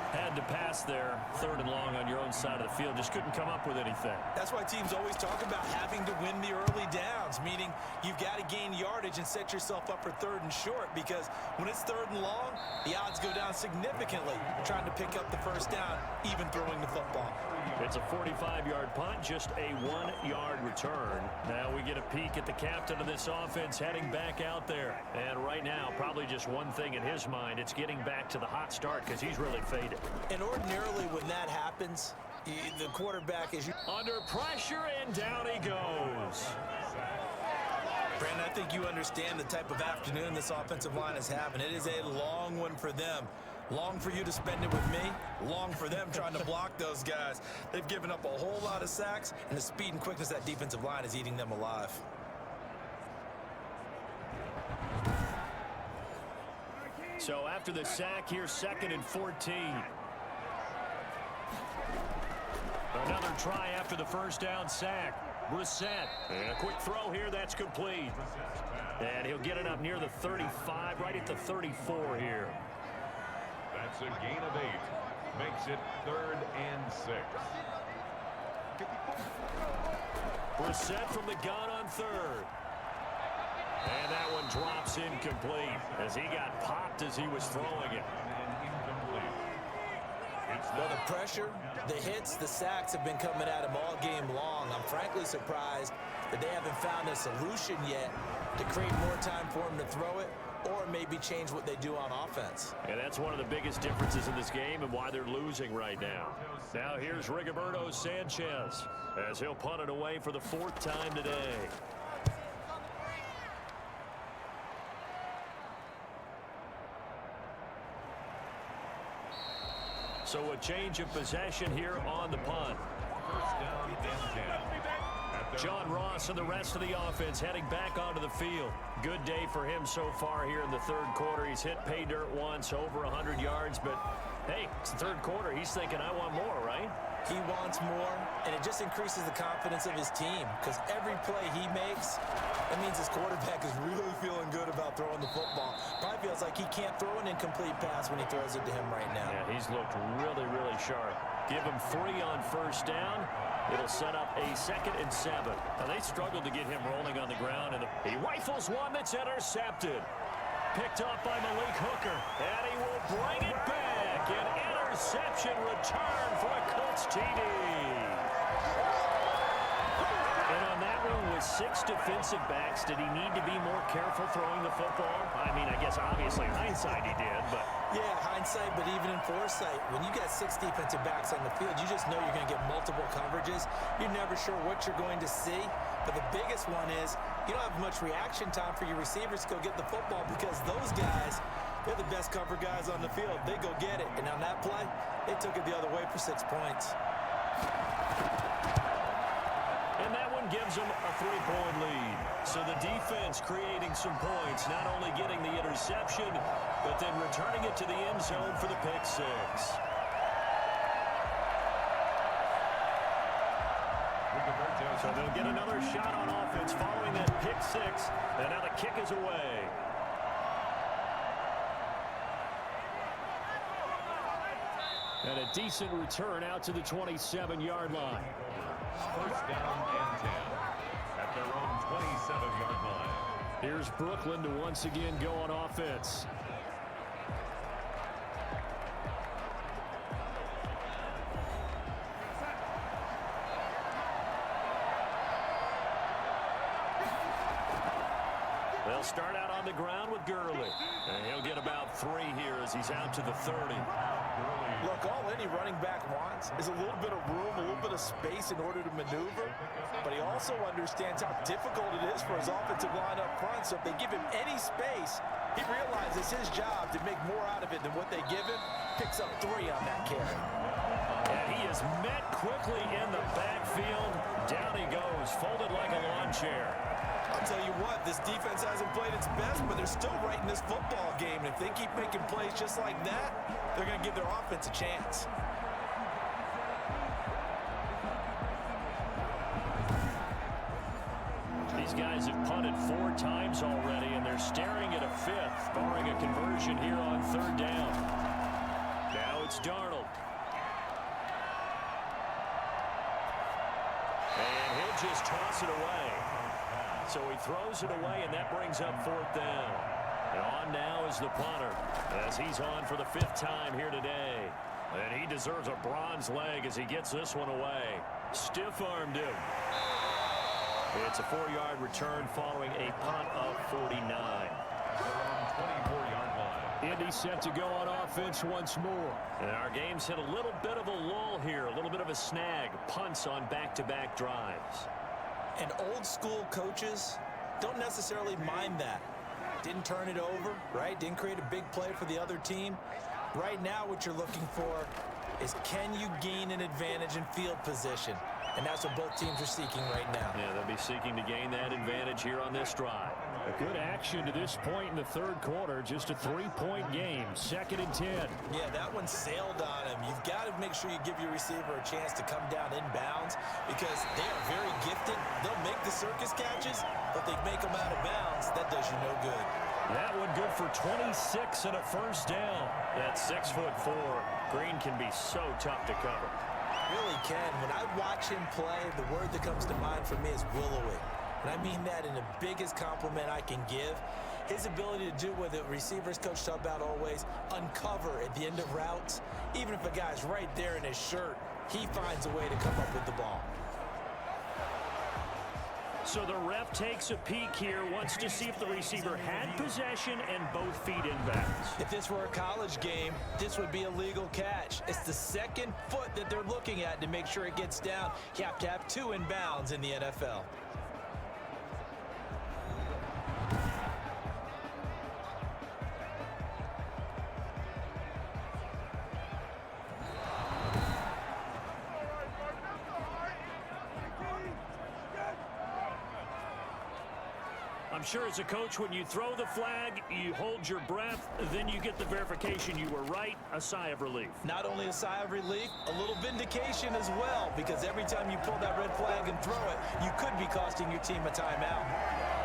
Had to pass there, 3rd and long on your own side of the field. Just couldn't come up with anything. That's why teams always talk about having to win the early downs, meaning you've got to gain yardage and set yourself up for 3rd and short, because when it's 3rd and long, the odds go down significantly trying to pick up the 1st down, even throwing the football. It's a 45-yard punt, just a 1-yard return. Now we get a peek at the captain of this offense heading back out there. And right now, probably just one thing in his mind, it's getting back to the hot start because he's really faded. And ordinarily when that happens, the quarterback is under pressure, and down he goes. Brandon, I think you understand the type of afternoon this offensive line is having. It is a long one for them. Long for you to spend it with me. Long for them trying to block those guys. They've given up a whole lot of sacks, and the speed and quickness of that defensive line is eating them alive. So after the sack, here's 2nd and 14. Another try after the 1st down sack. Brissett. And a quick throw here. That's complete. And he'll get it up near the 35, right at the 34 here. That's a gain of 8. Makes it 3rd and 6. Brissett from the gun on 3rd. And that one drops incomplete as he got popped as he was throwing it. Well, the pressure, the hits, the sacks have been coming at him all game long. I'm frankly surprised that they haven't found a solution yet to create more time for him to throw it or maybe change what they do on offense. And that's one of the biggest differences in this game and why they're losing right now. Now here's Rigoberto Sanchez as he'll punt it away for the 4th time today. So a change of possession here on the punt. John Ross and the rest of the offense heading back onto the field. Good day for him so far here in the 3rd quarter. He's hit pay dirt once, over 100 yards, but hey, it's the 3rd quarter. He's thinking, I want more, right? He wants more, and it just increases the confidence of his team because every play he makes, that means his quarterback is really feeling good about throwing the football. Probably feels like he can't throw an incomplete pass when he throws it to him right now. Yeah, he's looked really, really sharp. Give him 3 on 1st down. It'll set up a 2nd and 7. Now, they struggled to get him rolling on the ground, and he rifles one that's intercepted. Picked up by Malik Hooker, and he will bring it back. An interception return for a Colts TD. And on that one with 6 defensive backs, did he need to be more careful throwing the football? I mean, I guess obviously hindsight he did, but... Yeah, hindsight, but even in foresight, when you got 6 defensive backs on the field, you just know you're going to get multiple coverages. You're never sure what you're going to see. But the biggest one is you don't have much reaction time for your receivers to go get the football because those guys They're the best cover guys on the field. They go get it. And on that play, they took it the other way for 6 points. And that one gives them a 3-point lead. So the defense creating some points, not only getting the interception, but then returning it to the end zone for the pick six. So they'll get another shot on offense following that pick six. And now the kick is away. And a decent return out to the 27-yard line. First down and 10 at their own 27-yard line. Here's Brooklyn to once again go on offense. They'll start out on the ground with Gurley. And he'll get about 3 here as he's out to the 30. Look, all any running back wants is a little bit of room, a little bit of space in order to maneuver. But he also understands how difficult it is for his offensive line up front. So if they give him any space, he realizes his job to make more out of it than what they give him. Picks up 3 on that carry. And he is met quickly in the backfield. Down he goes, folded like a lawn chair. I'll tell you what, this defense hasn't played its best, but they're still right in this football game. And if they keep making plays just like that, they're going to give their offense a chance. These guys have punted 4 times already, and they're staring at a 5th, barring a conversion here on 3rd down. Now it's Darnold. And he'll just toss it away. So he throws it away, and that brings up 4th down. And on now is the punter, as he's on for the 5th time here today. And he deserves a bronze leg as he gets this one away. Stiff-armed him. It's a 4-yard return following a punt of 49. 24-yard line. Indy set to go on offense once more. And our game's hit a little bit of a lull here, a little bit of a snag. Punts on back-to-back drives. And old school coaches don't necessarily mind that. Didn't turn it over, right? Didn't create a big play for the other team. Right now what you're looking for is, can you gain an advantage in field position? And that's what both teams are seeking right now. Yeah, they'll be seeking to gain that advantage here on this drive. A good action to this point in the 3rd quarter. Just a 3-point game. 2nd and 10. Yeah, that one sailed on him. You've got to make sure you give your receiver a chance to come down inbounds because they are very gifted. They'll make the circus catches, but they make them out of bounds. That does you no good. That one good for 26 and a 1st down. That 6'4" Green can be so tough to cover. Really can. When I watch him play, the word that comes to mind for me is willowy. And I mean that in the biggest compliment I can give. His ability to do what the receivers coach talk about always, uncover at the end of routes. Even if a guy's right there in his shirt, he finds a way to come up with the ball. So the ref takes a peek here, wants to see if the receiver had possession and both feet inbounds. If this were a college game, this would be a legal catch. It's the 2nd foot that they're looking at to make sure it gets down. You have to have 2 inbounds in the NFL. I'm sure as a coach, when you throw the flag, you hold your breath, then you get the verification you were right, a sigh of relief. Not only a sigh of relief, a little vindication as well, because every time you pull that red flag and throw it, you could be costing your team a timeout.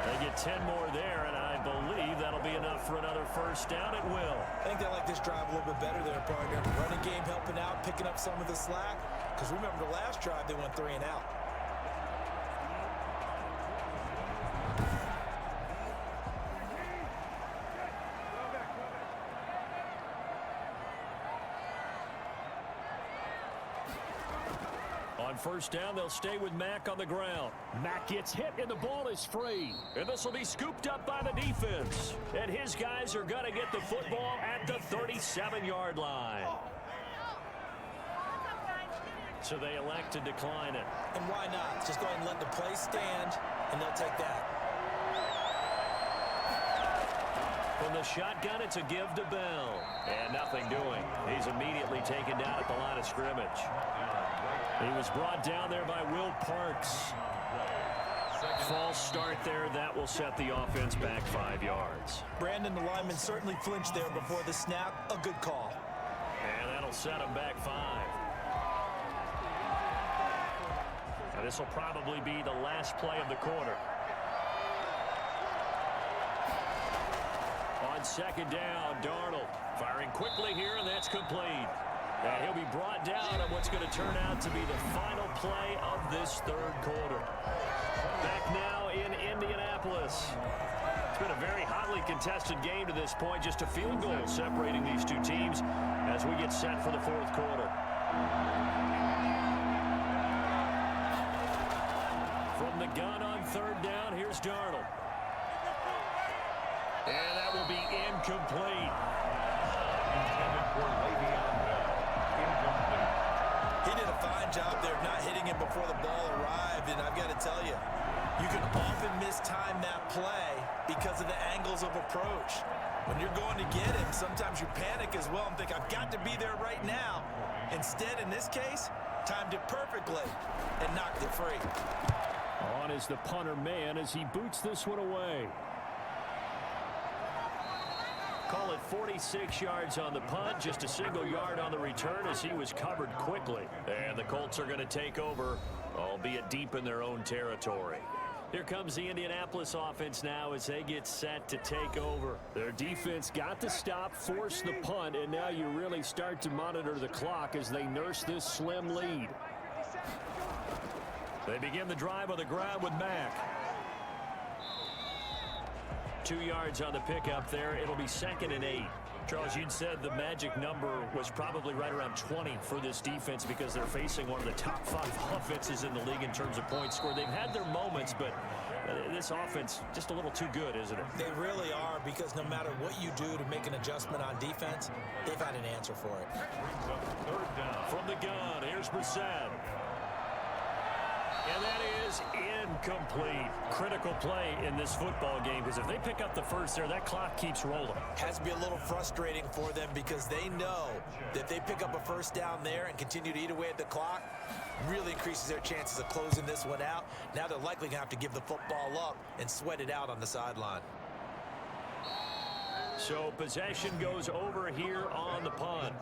They get 10 more there, and I believe that'll be enough for another 1st down. It will. I think they like this drive a little bit better there, partner. Running game helping out, picking up some of the slack, because remember the last drive, they went 3 and out. On 1st down, they'll stay with Mack on the ground. Mack gets hit, and the ball is free. And this will be scooped up by the defense. And his guys are going to get the football at the 37-yard line. So they elect to decline it. And why not? Just go ahead and let the play stand, and they'll take that. From the shotgun, it's a give to Bell. And nothing doing. He's immediately taken down at the line of scrimmage. He was brought down there by Will Parks. False start there. That will set the offense back 5 yards. Brandon, the lineman certainly flinched there before the snap. A good call. And that'll set him back 5. And this will probably be the last play of the quarter. On second down, Darnold firing quickly here, and that's complete. And he'll be brought down on what's going to turn out to be the final play of this third quarter. Back now in Indianapolis. It's been a very hotly contested game to this point. Just a field goal separating these two teams as we get set for the fourth quarter. From the gun on third down, here's Darnold. And that will be incomplete. Intended for Le'Veon Bell. Incomplete. He did a fine job there of not hitting him before the ball arrived, and I've got to tell you, you can often mistime that play because of the angles of approach. When you're going to get him, sometimes you panic as well and think, I've got to be there right now. Instead, in this case, timed it perfectly and knocked it free. On is the punter man as he boots this one away. Call it 46 yards on the punt, just a single yard on the return as he was covered quickly. And the Colts are going to take over, albeit deep in their own territory. Here comes the Indianapolis offense now as they get set to take over. Their defense got the stop, forced the punt, and now you really start to monitor the clock as they nurse this slim lead. They begin the drive on the ground with Mack. 2 yards on the pickup there. It'll be 2nd and 8. Charles, you'd said the magic number was probably right around 20 for this defense because they're facing one of the top 5 offenses in the league in terms of points scored. They've had their moments, but this offense just a little too good, isn't it? They really are, because no matter what you do to make an adjustment on defense, they've had an answer for it. Third down. From the gun, here's Brissett. And that is incomplete. Critical play in this football game, because if they pick up the first there, that clock keeps rolling. Has to be a little frustrating for them because they know that if they pick up a first down there and continue to eat away at the clock, really increases their chances of closing this one out. Now they're likely going to have to give the football up and sweat it out on the sideline. So possession goes over here on the punt.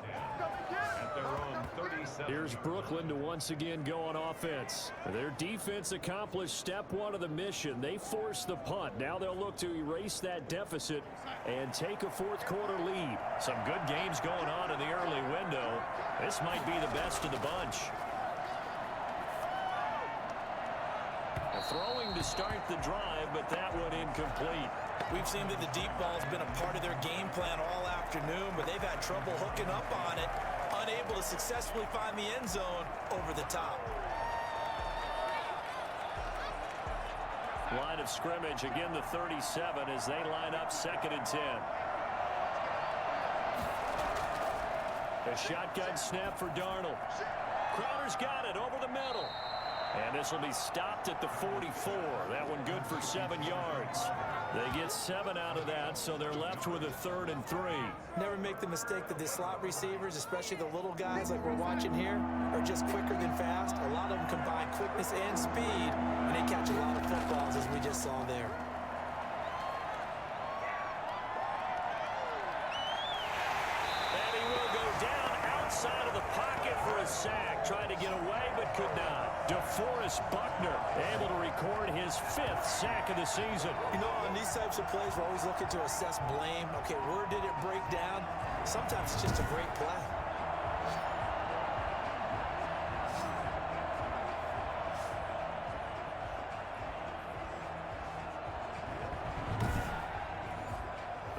At their own 37. Here's Brooklyn to once again go on offense. Their defense accomplished step 1 of the mission. They forced the punt. Now they'll look to erase that deficit and take a fourth quarter lead. Some good games going on in the early window. This might be the best of the bunch. Throwing to start the drive, but that one incomplete. We've seen that the deep ball has been a part of their game plan all afternoon, but they've had trouble hooking up on it, unable to successfully find the end zone over the top. Line of scrimmage, again the 37 as they line up 2nd and 10. A shotgun snap for Darnold. Crowder's got it over the middle. And this will be stopped at the 44. That one good for 7 yards. They get 7 out of that, so they're left with a 3rd and 3. Never make the mistake that the slot receivers, especially the little guys like we're watching here, are just quicker than fast. A lot of them combine quickness and speed, and they catch a lot of footballs, as we just saw there. And he will go down outside of the pocket for a sack. Tried to get away, but could not. DeForest Buckner able to record his 5th sack of the season. You know, on these types of plays, we're always looking to assess blame. Okay, where did it break down? Sometimes it's just a great play.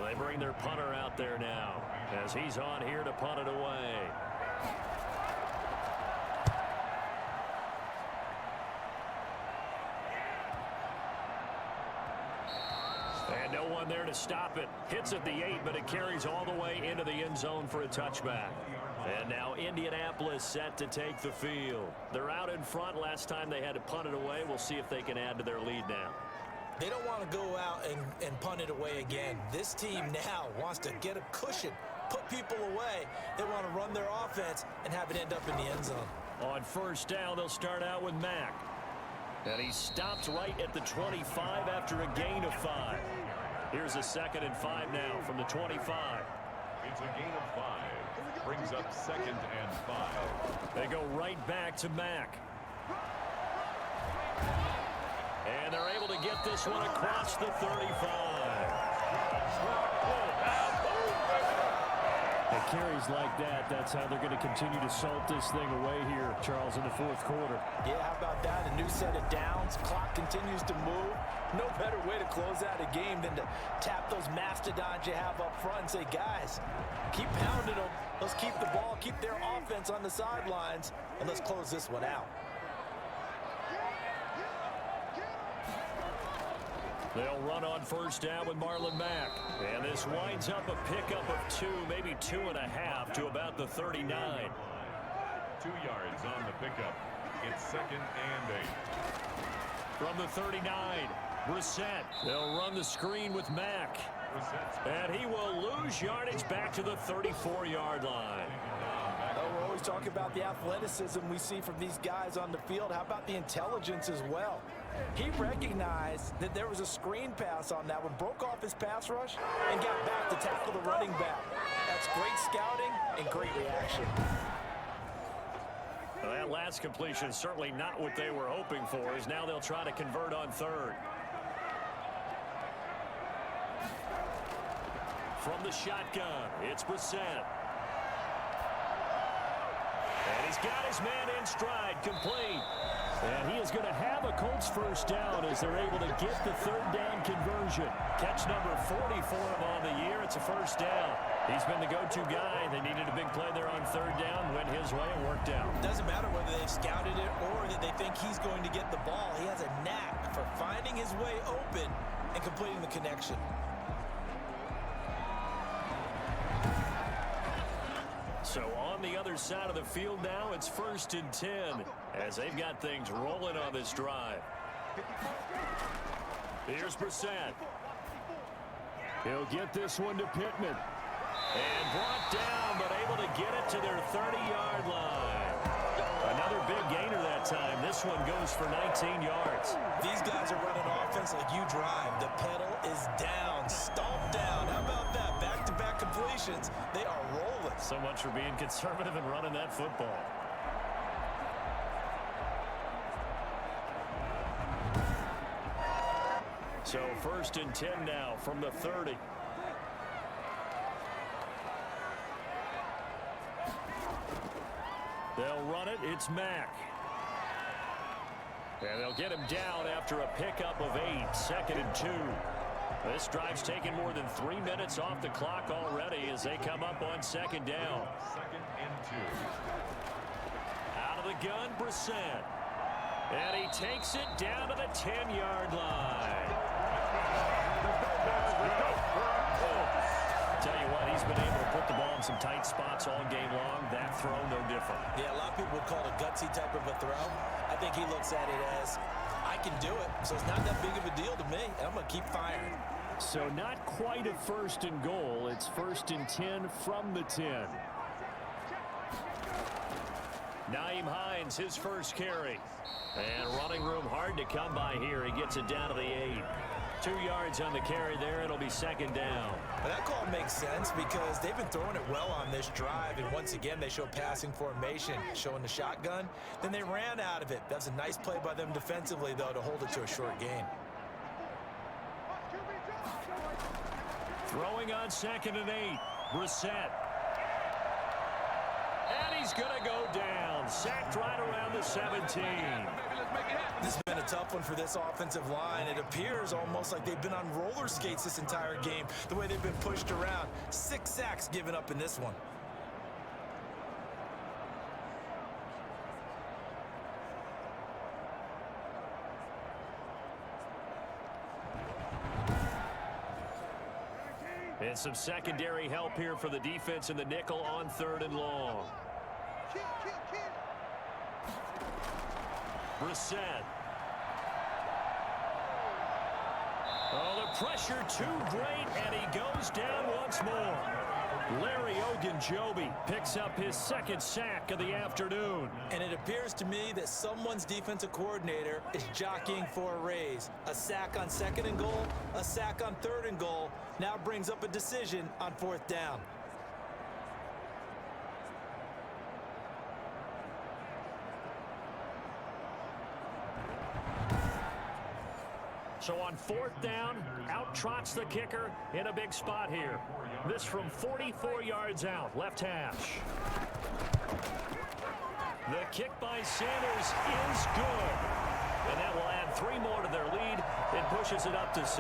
They bring their punter out there now as he's on here to punt it away. And no one there to stop it. Hits at the 8, but it carries all the way into the end zone for a touchback. And now Indianapolis set to take the field. They're out in front. Last time they had to punt it away. We'll see if they can add to their lead now. They don't want to go out and punt it away again. This team now wants to get a cushion, put people away. They want to run their offense and have it end up in the end zone. On first down, they'll start out with Mack. And he stopped right at the 25 after a gain of 5. Here's a 2nd and 5 now from the 25. It's a gain of 5. Brings up 2nd and 5. They go right back to Mack. And they're able to get this one across the 35. It carries like that. That's how they're going to continue to salt this thing away here, Charles, in the 4th quarter. Yeah, how about that? A new set of downs. Clock continues to move. No better way to close out a game than to tap those mastodons you have up front and say, guys, keep pounding them. Let's keep the ball, keep their offense on the sidelines, and let's close this one out. They'll run on first down with Marlon Mack. And this winds up a pickup of 2, maybe 2.5 to about the 39. 2 yards on the pickup. It's 2nd and 8. From the 39, Brissett. They'll run the screen with Mack. And he will lose yardage back to the 34-yard line. We're always talking about the athleticism we see from these guys on the field. How about the intelligence as well? He recognized that there was a screen pass on that one, broke off his pass rush, and got back to tackle the running back. That's great scouting and great reaction. Well, that last completion is certainly not what they were hoping for, as now they'll try to convert on 3rd. From the shotgun, it's Brissett. And he's got his man in stride, complete. And he is going to have a Colts first down as they're able to get the 3rd down conversion. Catch number 40 for him on the year. It's a first down. He's been the go-to guy. They needed a big play there on 3rd down. Went his way and worked out. Doesn't matter whether they've scouted it or that they think he's going to get the ball. He has a knack for finding his way open and completing the connection. So on the other side of the field now, it's 1st and 10 as they've got things rolling on this drive. Here's Brissett. He'll get this one to Pittman. And brought down, but able to get it to their 30-yard line. Another big gainer that time. This one goes for 19 yards. These guys are running offense like you drive. The pedal is down, stomped down. How about that? Back-to-back completions. They are rolling. So much for being conservative and running that football. So 1st and 10 now from the 30. They'll run it. It's Mack. And they'll get him down after a pickup of 8. 2nd and 2. This drive's taken more than 3 minutes off the clock already as they come up on 2nd down. 2nd and 2. Out of the gun, Brissett. And he takes it down to the 10-yard line. Tell you what, he's been able to put the ball in some tight spots all game long. That throw, no different. Yeah, a lot of people would call it a gutsy type of a throw. I think he looks at it as, I can do it, so it's not that big of a deal to me, and I'm going to keep firing. So not quite a 1st and goal. It's 1st and 10 from the 10. Naeem Hines, his first carry. And running room hard to come by here. He gets it down to the 8. 2 yards on the carry there. It'll be 2nd down. But that call makes sense because they've been throwing it well on this drive. And once again, they show passing formation, showing the shotgun. Then they ran out of it. That's a nice play by them defensively, though, to hold it to a short gain. Throwing on 2nd and 8. Brissett. And he's going to go down. Sacked right around the 17. This has been a tough one for this offensive line. It appears almost like they've been on roller skates this entire game, the way they've been pushed around. 6 sacks given up in this one. And some secondary help here for the defense in the nickel on 3rd and long. Brissett. Oh, the pressure too great, and he goes down once more. Larry Ogunjobi picks up his second sack of the afternoon. And it appears to me that someone's defensive coordinator is jockeying for a raise. A sack on 2nd and goal, a sack on 3rd and goal, now brings up a decision on 4th down. So on 4th down, out trots the kicker in a big spot here. This from 44 yards out, left hash. The kick by Sanders is good. And that will add 3 more to their lead. It pushes it up to 6.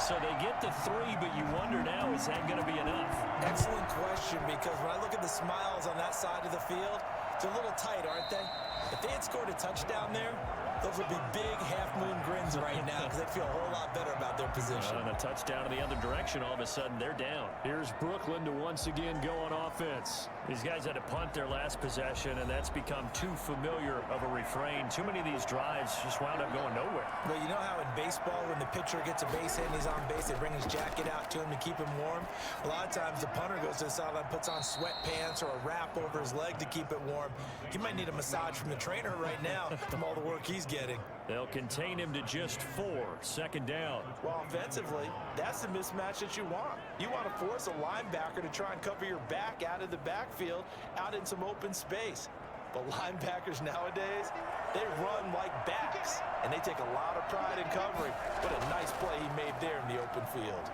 So they get to 3, but you wonder now, is that going to be enough? Excellent question, because when I look at the smiles on that side of the field, they're a little tight, aren't they? If they had scored a touchdown there, those would be big half-moon grins right now because they'd feel a whole lot better about their position. And a touchdown in the other direction, all of a sudden they're down. Here's Brooklyn to once again go on offense. These guys had to punt their last possession, and that's become too familiar of a refrain. Too many of these drives just wound up going nowhere. Well, you know how in baseball, when the pitcher gets a base hit and he's on base, they bring his jacket out to him to keep him warm? A lot of times the punter goes to the sideline, puts on sweatpants or a wrap over his leg to keep it warm. He might need a massage from the trainer right now from all the work he's getting. They'll contain him to just 4, 2nd down. Well, offensively, that's the mismatch that you want. You want to force a linebacker to try and cover your back out of the backfield, out in some open space. But linebackers nowadays, they run like backs, and they take a lot of pride in covering. What a nice play he made there in the open field.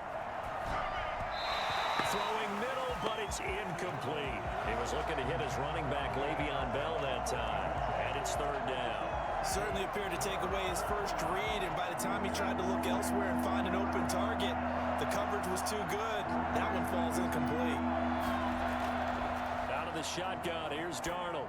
Throwing middle, but it's incomplete. He was looking to hit his running back, Le'Veon Bell, that time. And it's 3rd down. Certainly appeared to take away his first read, and by the time he tried to look elsewhere and find an open target, the coverage was too good. That one falls incomplete. Out of the shotgun, here's Darnold.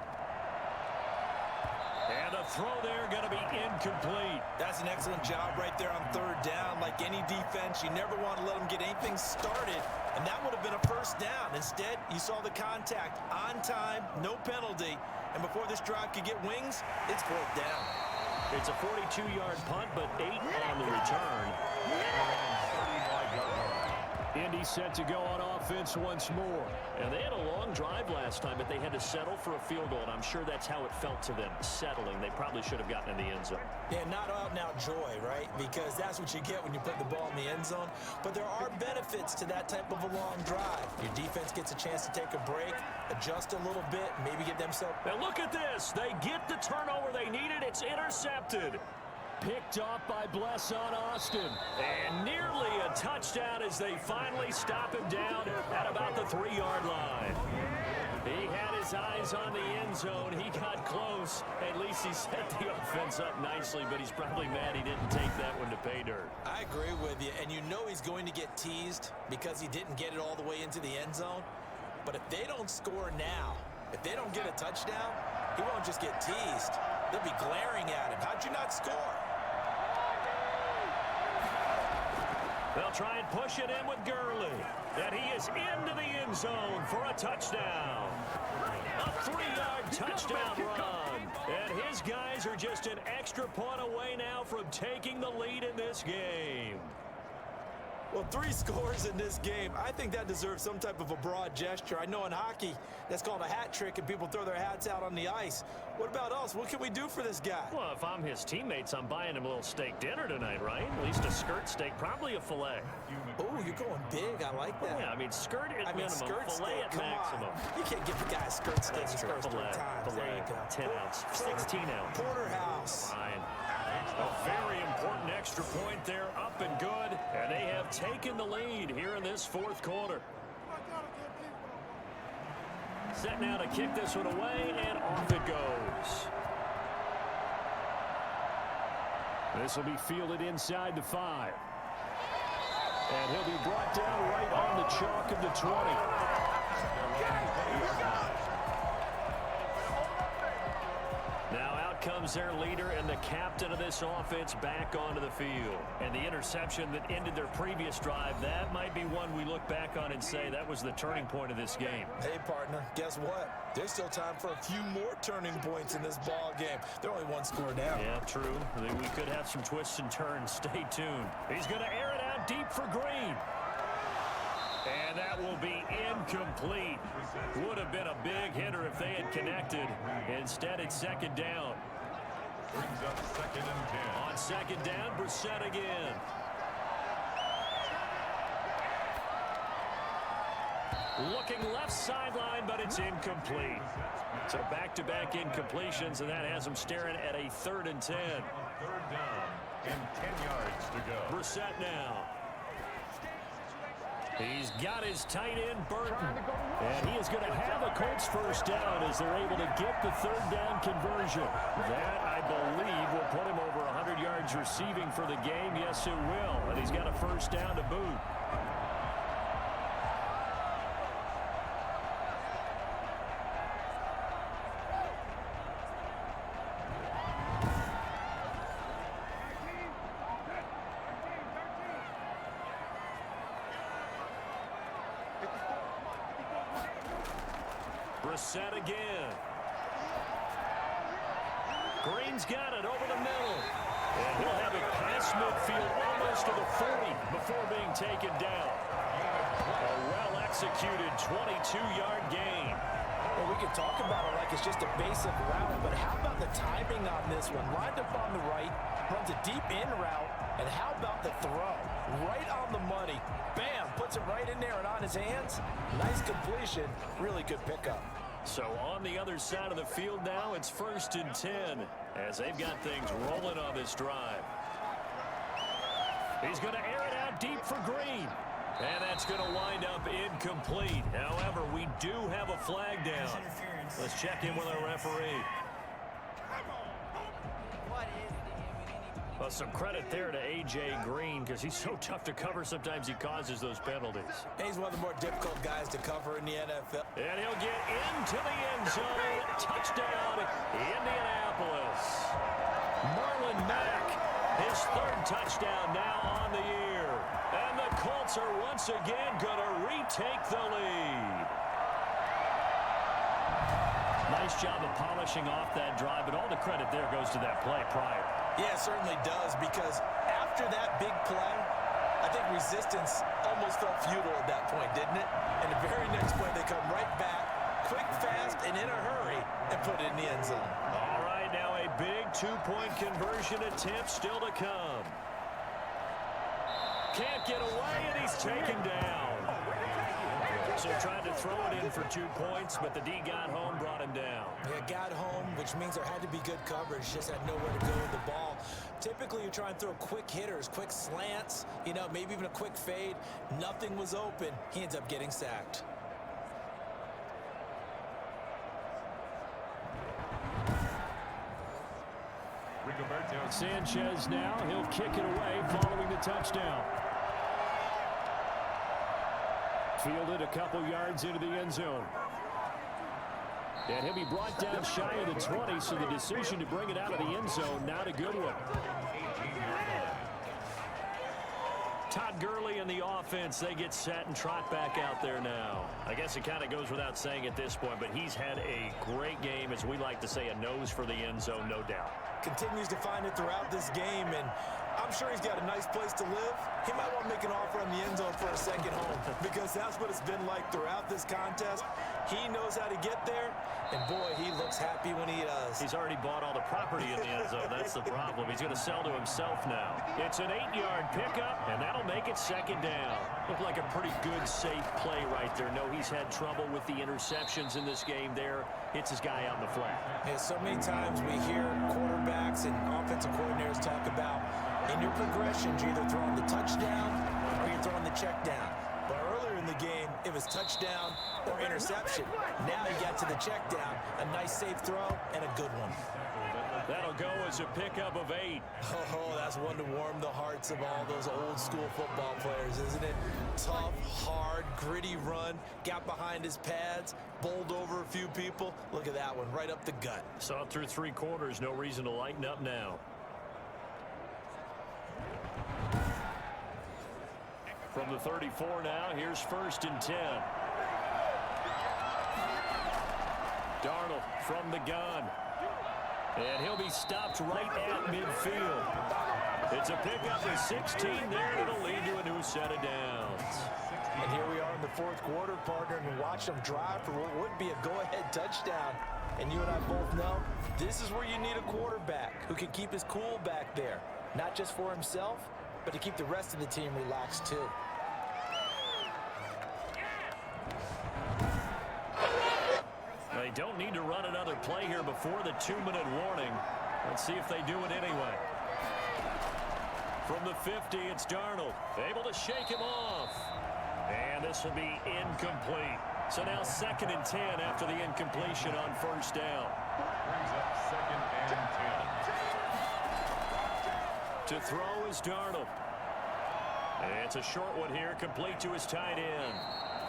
And the throw there going to be incomplete. That's an excellent job right there on 3rd down. Like any defense, you never want to let them get anything started, and that would have been a 1st down. Instead, you saw the contact on time, no penalty, and before this drive could get wings, it's 4th down. It's a 42-yard punt, but 8 on the return. Indy set to go on offense once more. And they had a long drive last time, but they had to settle for a field goal, and I'm sure that's how it felt to them, settling. They probably should have gotten in the end zone. Yeah, not out-and-out joy, right? Because that's what you get when you put the ball in the end zone. But there are benefits to that type of a long drive. Your defense gets a chance to take a break, adjust a little bit, maybe give themselves... Now look at this. They get the turnover they needed. It's intercepted. Picked off by Bless on Austin. And nearly a touchdown as they finally stop him down at about the 3-yard line. He had his eyes on the end zone. He got close. At least he set the offense up nicely, but he's probably mad he didn't take that one to pay dirt. I agree with you, and you know he's going to get teased because he didn't get it all the way into the end zone. But if they don't score now, if they don't get a touchdown, he won't just get teased. They'll be glaring at him. How'd you not score? They'll try and push it in with Gurley. And he is into the end zone for a touchdown. A 3-yard touchdown run. And his guys are just an extra point away now from taking the lead in this game. Well, 3 scores in this game. I think that deserves some type of a broad gesture. I know in hockey, that's called a hat trick, and people throw their hats out on the ice. What about us? What can we do for this guy? Well, if I'm his teammates, I'm buying him a little steak dinner tonight, right? At least a skirt steak, probably a filet. Oh, you're going big. I like that. Yeah, I mean, skirt at minimum, skirt filet steak, at come maximum. On. You can't give the guy a skirt steak That's his true. first 3 times. There you go. 10 ounce, 16 ounce. Porterhouse. Fine. A very important extra point there, up and good. And they have taken the lead here in this 4th quarter. Set now to kick this one away, and off it goes. This will be fielded inside the 5. And he'll be brought down right on the chalk of the 20. Now out out comes their leader and the captain of this offense back onto the field. And the interception that ended their previous drive, that might be one we look back on and say that was the turning point of this game. Hey, partner, guess what? There's still time for a few more turning points in this ball game. They're only one score down. Yeah, true. We could have some twists and turns. Stay tuned. He's going to air it out deep for Green. And that will be incomplete. Would have been a big hitter if they had connected. Instead, it's second down. Brings up 2nd and 10. On second down, Brissett again. Looking left sideline, but it's incomplete. So back-to-back incompletions, and that has them staring at a 3rd and 10. 3rd down and 10 yards to go. Brissett now. He's got his tight end, Burton. And he is going to have a Colts first down as they're able to get the 3rd down conversion. That, I believe, will put him over 100 yards receiving for the game. Yes, it will. And he's got a first down to boot. Brissett again. Green's got it over the middle. And he'll have it past midfield almost to the 40 before being taken down. A well-executed 22-yard gain. Well, we can talk about it like it's just a basic route, but how about the timing on this one? Lined up on the right, runs a deep in route, and how about the throw? Right on the money. Bam, puts it right in there and on his hands. Nice completion, really good pickup. So on the other side of the field now, it's 1st and 10 as they've got things rolling on this drive. He's going to air it out deep for Green. And that's going to wind up incomplete. However, we do have a flag down. Let's check in with our referee. Well, some credit there to A.J. Green because he's so tough to cover. Sometimes he causes those penalties. He's one of the more difficult guys to cover in the NFL. And he'll get into the end zone. Touchdown, Indianapolis. Marlon Mack, his 3rd touchdown now on the year. And the Colts are once again going to retake the lead. Nice job of polishing off that drive, but all the credit there goes to that play prior. Yeah, it certainly does, because after that big play, I think resistance almost felt futile at that point, didn't it? And the very next play, they come right back, quick, fast, and in a hurry, and put it in the end zone. All right, now a big 2-point conversion attempt still to come. Can't get away, and he's taken down. So tried to throw it in for 2 points, but the D got home, brought him down. Yeah, got home, which means there had to be good coverage. Just had nowhere to go with the ball. Typically, you try and throw quick hitters, quick slants, maybe even a quick fade. Nothing was open. He ends up getting sacked. Sanchez now, he'll kick it away following the touchdown. Fielded a couple yards into the end zone. And he'll be brought down shy of the 20, so the decision to bring it out of the end zone, not a good one. Todd Gurley and the offense, they get set and trot back out there now. I guess it kind of goes without saying at this point, but he's had a great game, as we like to say, a nose for the end zone, no doubt. Continues to find it throughout this game, and I'm sure he's got a nice place to live. He might want to make an offer on the end zone for a second home, because that's what it's been like throughout this contest. He knows how to get there, and boy, he looks happy when he does. He's already bought all the property in the end zone. That's the problem. He's going to sell to himself now. It's an 8-yard pickup, and that'll make it second down. Looked like a pretty good, safe play right there. No, he's had trouble with the interceptions in this game there. Hits his guy on the flat. Yeah, so many times we hear quarterbacks and offensive coordinators talk about in your progressions, you're either throwing the touchdown or you're throwing the check down. But earlier in the game, it was touchdown or interception. Now you got to the check down, a nice safe throw and a good one. That'll go as a pickup of 8. Oh, that's one to warm the hearts of all those old school football players, isn't it? Tough, hard, gritty run, got behind his pads, bowled over a few people. Look at that one, right up the gut. Saw it through 3 quarters, no reason to lighten up now. From the 34 now, here's 1st and 10. Darnold from the gun. And he'll be stopped right at midfield. It's a pickup of 16 there, and it'll lead to a new set of downs. And here we are in the 4th quarter, partner, and watch them drive for what would be a go-ahead touchdown. And you and I both know this is where you need a quarterback who can keep his cool back there, not just for himself, but to keep the rest of the team relaxed too. They don't need to run another play here before the 2-minute warning. Let's see if they do it anyway. From the 50, it's Darnold. Able to shake him off. And this will be incomplete. So now 2nd and 10 after the incompletion on 1st down. Brings up 2nd and 10. To throw is Darnold. It's a short one here, complete to his tight end.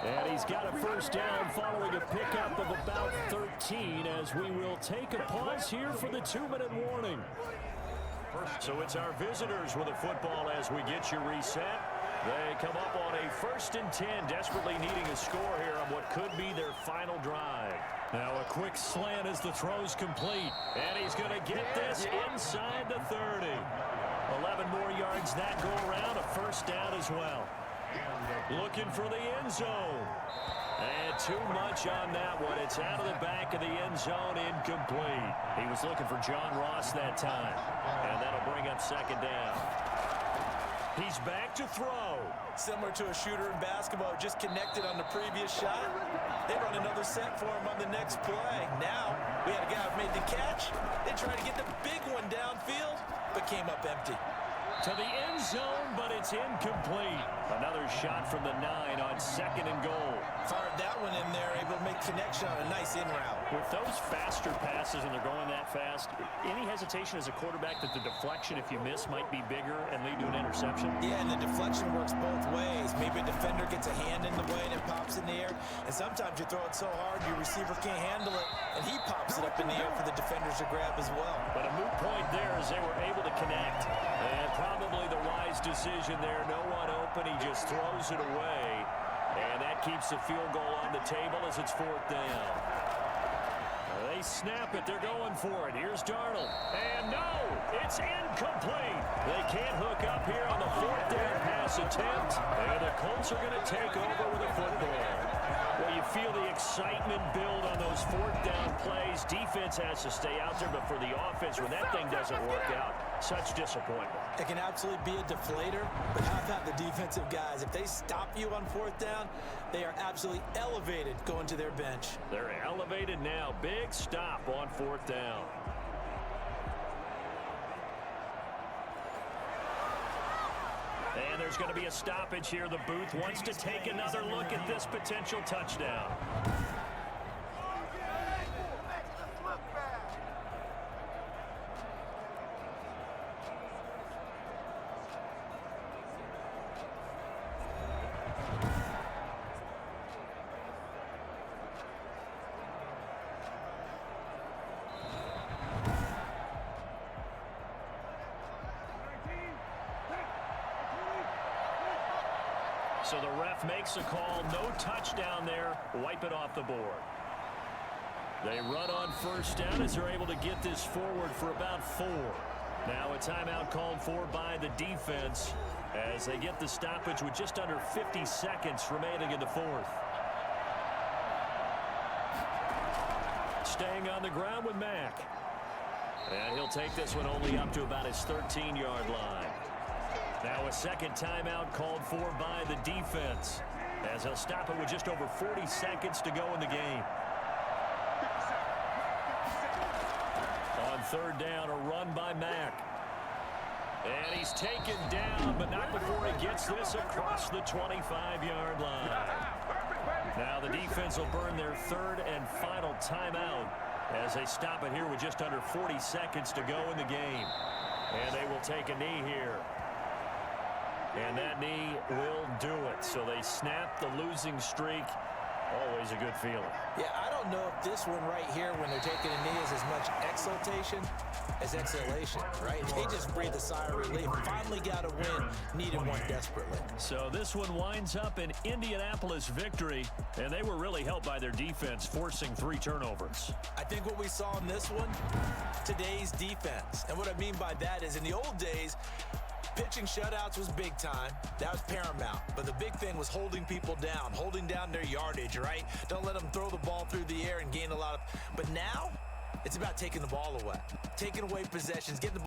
And he's got a 1st down following a pickup of about 13 as we will take a pause here for the 2-minute warning. So it's our visitors with a football as we get you reset. They come up on a 1st and 10, desperately needing a score here on what could be their final drive. Now a quick slant as the throw's complete. And he's going to get this inside the 30. 11 more yards that go around, a 1st down as well. Looking for the end zone. And too much on that one. It's out of the back of the end zone, incomplete. He was looking for John Ross that time. And that'll bring up 2nd down. He's back to throw. Similar to a shooter in basketball, just connected on the previous shot. They run another set for him on the next play. Now, we had a guy who made the catch. They tried to get the big one downfield, but came up empty. To the end zone, but it's incomplete. Another shot from the 9 on 2nd and goal. Fired that one in there, able to make connection on a nice in route. With those faster passes and they're going that fast, any hesitation as a quarterback that the deflection, if you miss, might be bigger and lead to an interception? Yeah, and the deflection works both ways. Maybe a defender gets a hand in the way and it pops in the air. And sometimes you throw it so hard your receiver can't handle it, and he pops it up in the air for the defenders to grab as well. But a moot point there as they were able to connect. And probably the wise decision there. No one open. He just throws it away. And that keeps the field goal on the table as it's 4th down. They snap it. They're going for it. Here's Darnold. And no, it's incomplete. They can't hook up here on the 4th down pass attempt. And the Colts are going to take over with a football. Well, you feel the excitement build on those 4th down plays. Defense has to stay out there, but for the offense, when that thing doesn't work out, such disappointment. It can absolutely be a deflator, but how about the defensive guys? If they stop you on 4th down, they are absolutely elevated going to their bench. They're elevated now. Big stop on 4th down. And there's going to be a stoppage here. The booth wants to take another look at this potential touchdown. So the ref makes a call. No touchdown there. Wipe it off the board. They run on 1st down as they're able to get this forward for about 4. Now a timeout called for by the defense as they get the stoppage with just under 50 seconds remaining in the 4th. Staying on the ground with Mack. And he'll take this one only up to about his 13-yard line. Now a 2nd timeout called for by the defense as they'll stop it with just over 40 seconds to go in the game. On 3rd down, a run by Mack. And he's taken down, but not before he gets this across the 25-yard line. Now the defense will burn their 3rd and final timeout as they stop it here with just under 40 seconds to go in the game. And they will take a knee here. And that knee will do it. So they snap the losing streak. Always a good feeling. Yeah, I don't know if this one right here, when they're taking a knee, is as much exultation as exhalation, right? They just breathe a sigh of relief. Finally got a win. Needed one desperately. So this one winds up in Indianapolis victory, and they were really helped by their defense, forcing 3 turnovers. I think what we saw in this one, today's defense. And what I mean by that is in the old days, pitching shutouts was big time. That was paramount. But the big thing was holding people down, holding down their yardage, right? Don't let them throw the ball through the air and gain a lot of... But now, it's about taking the ball away, taking away possessions, getting the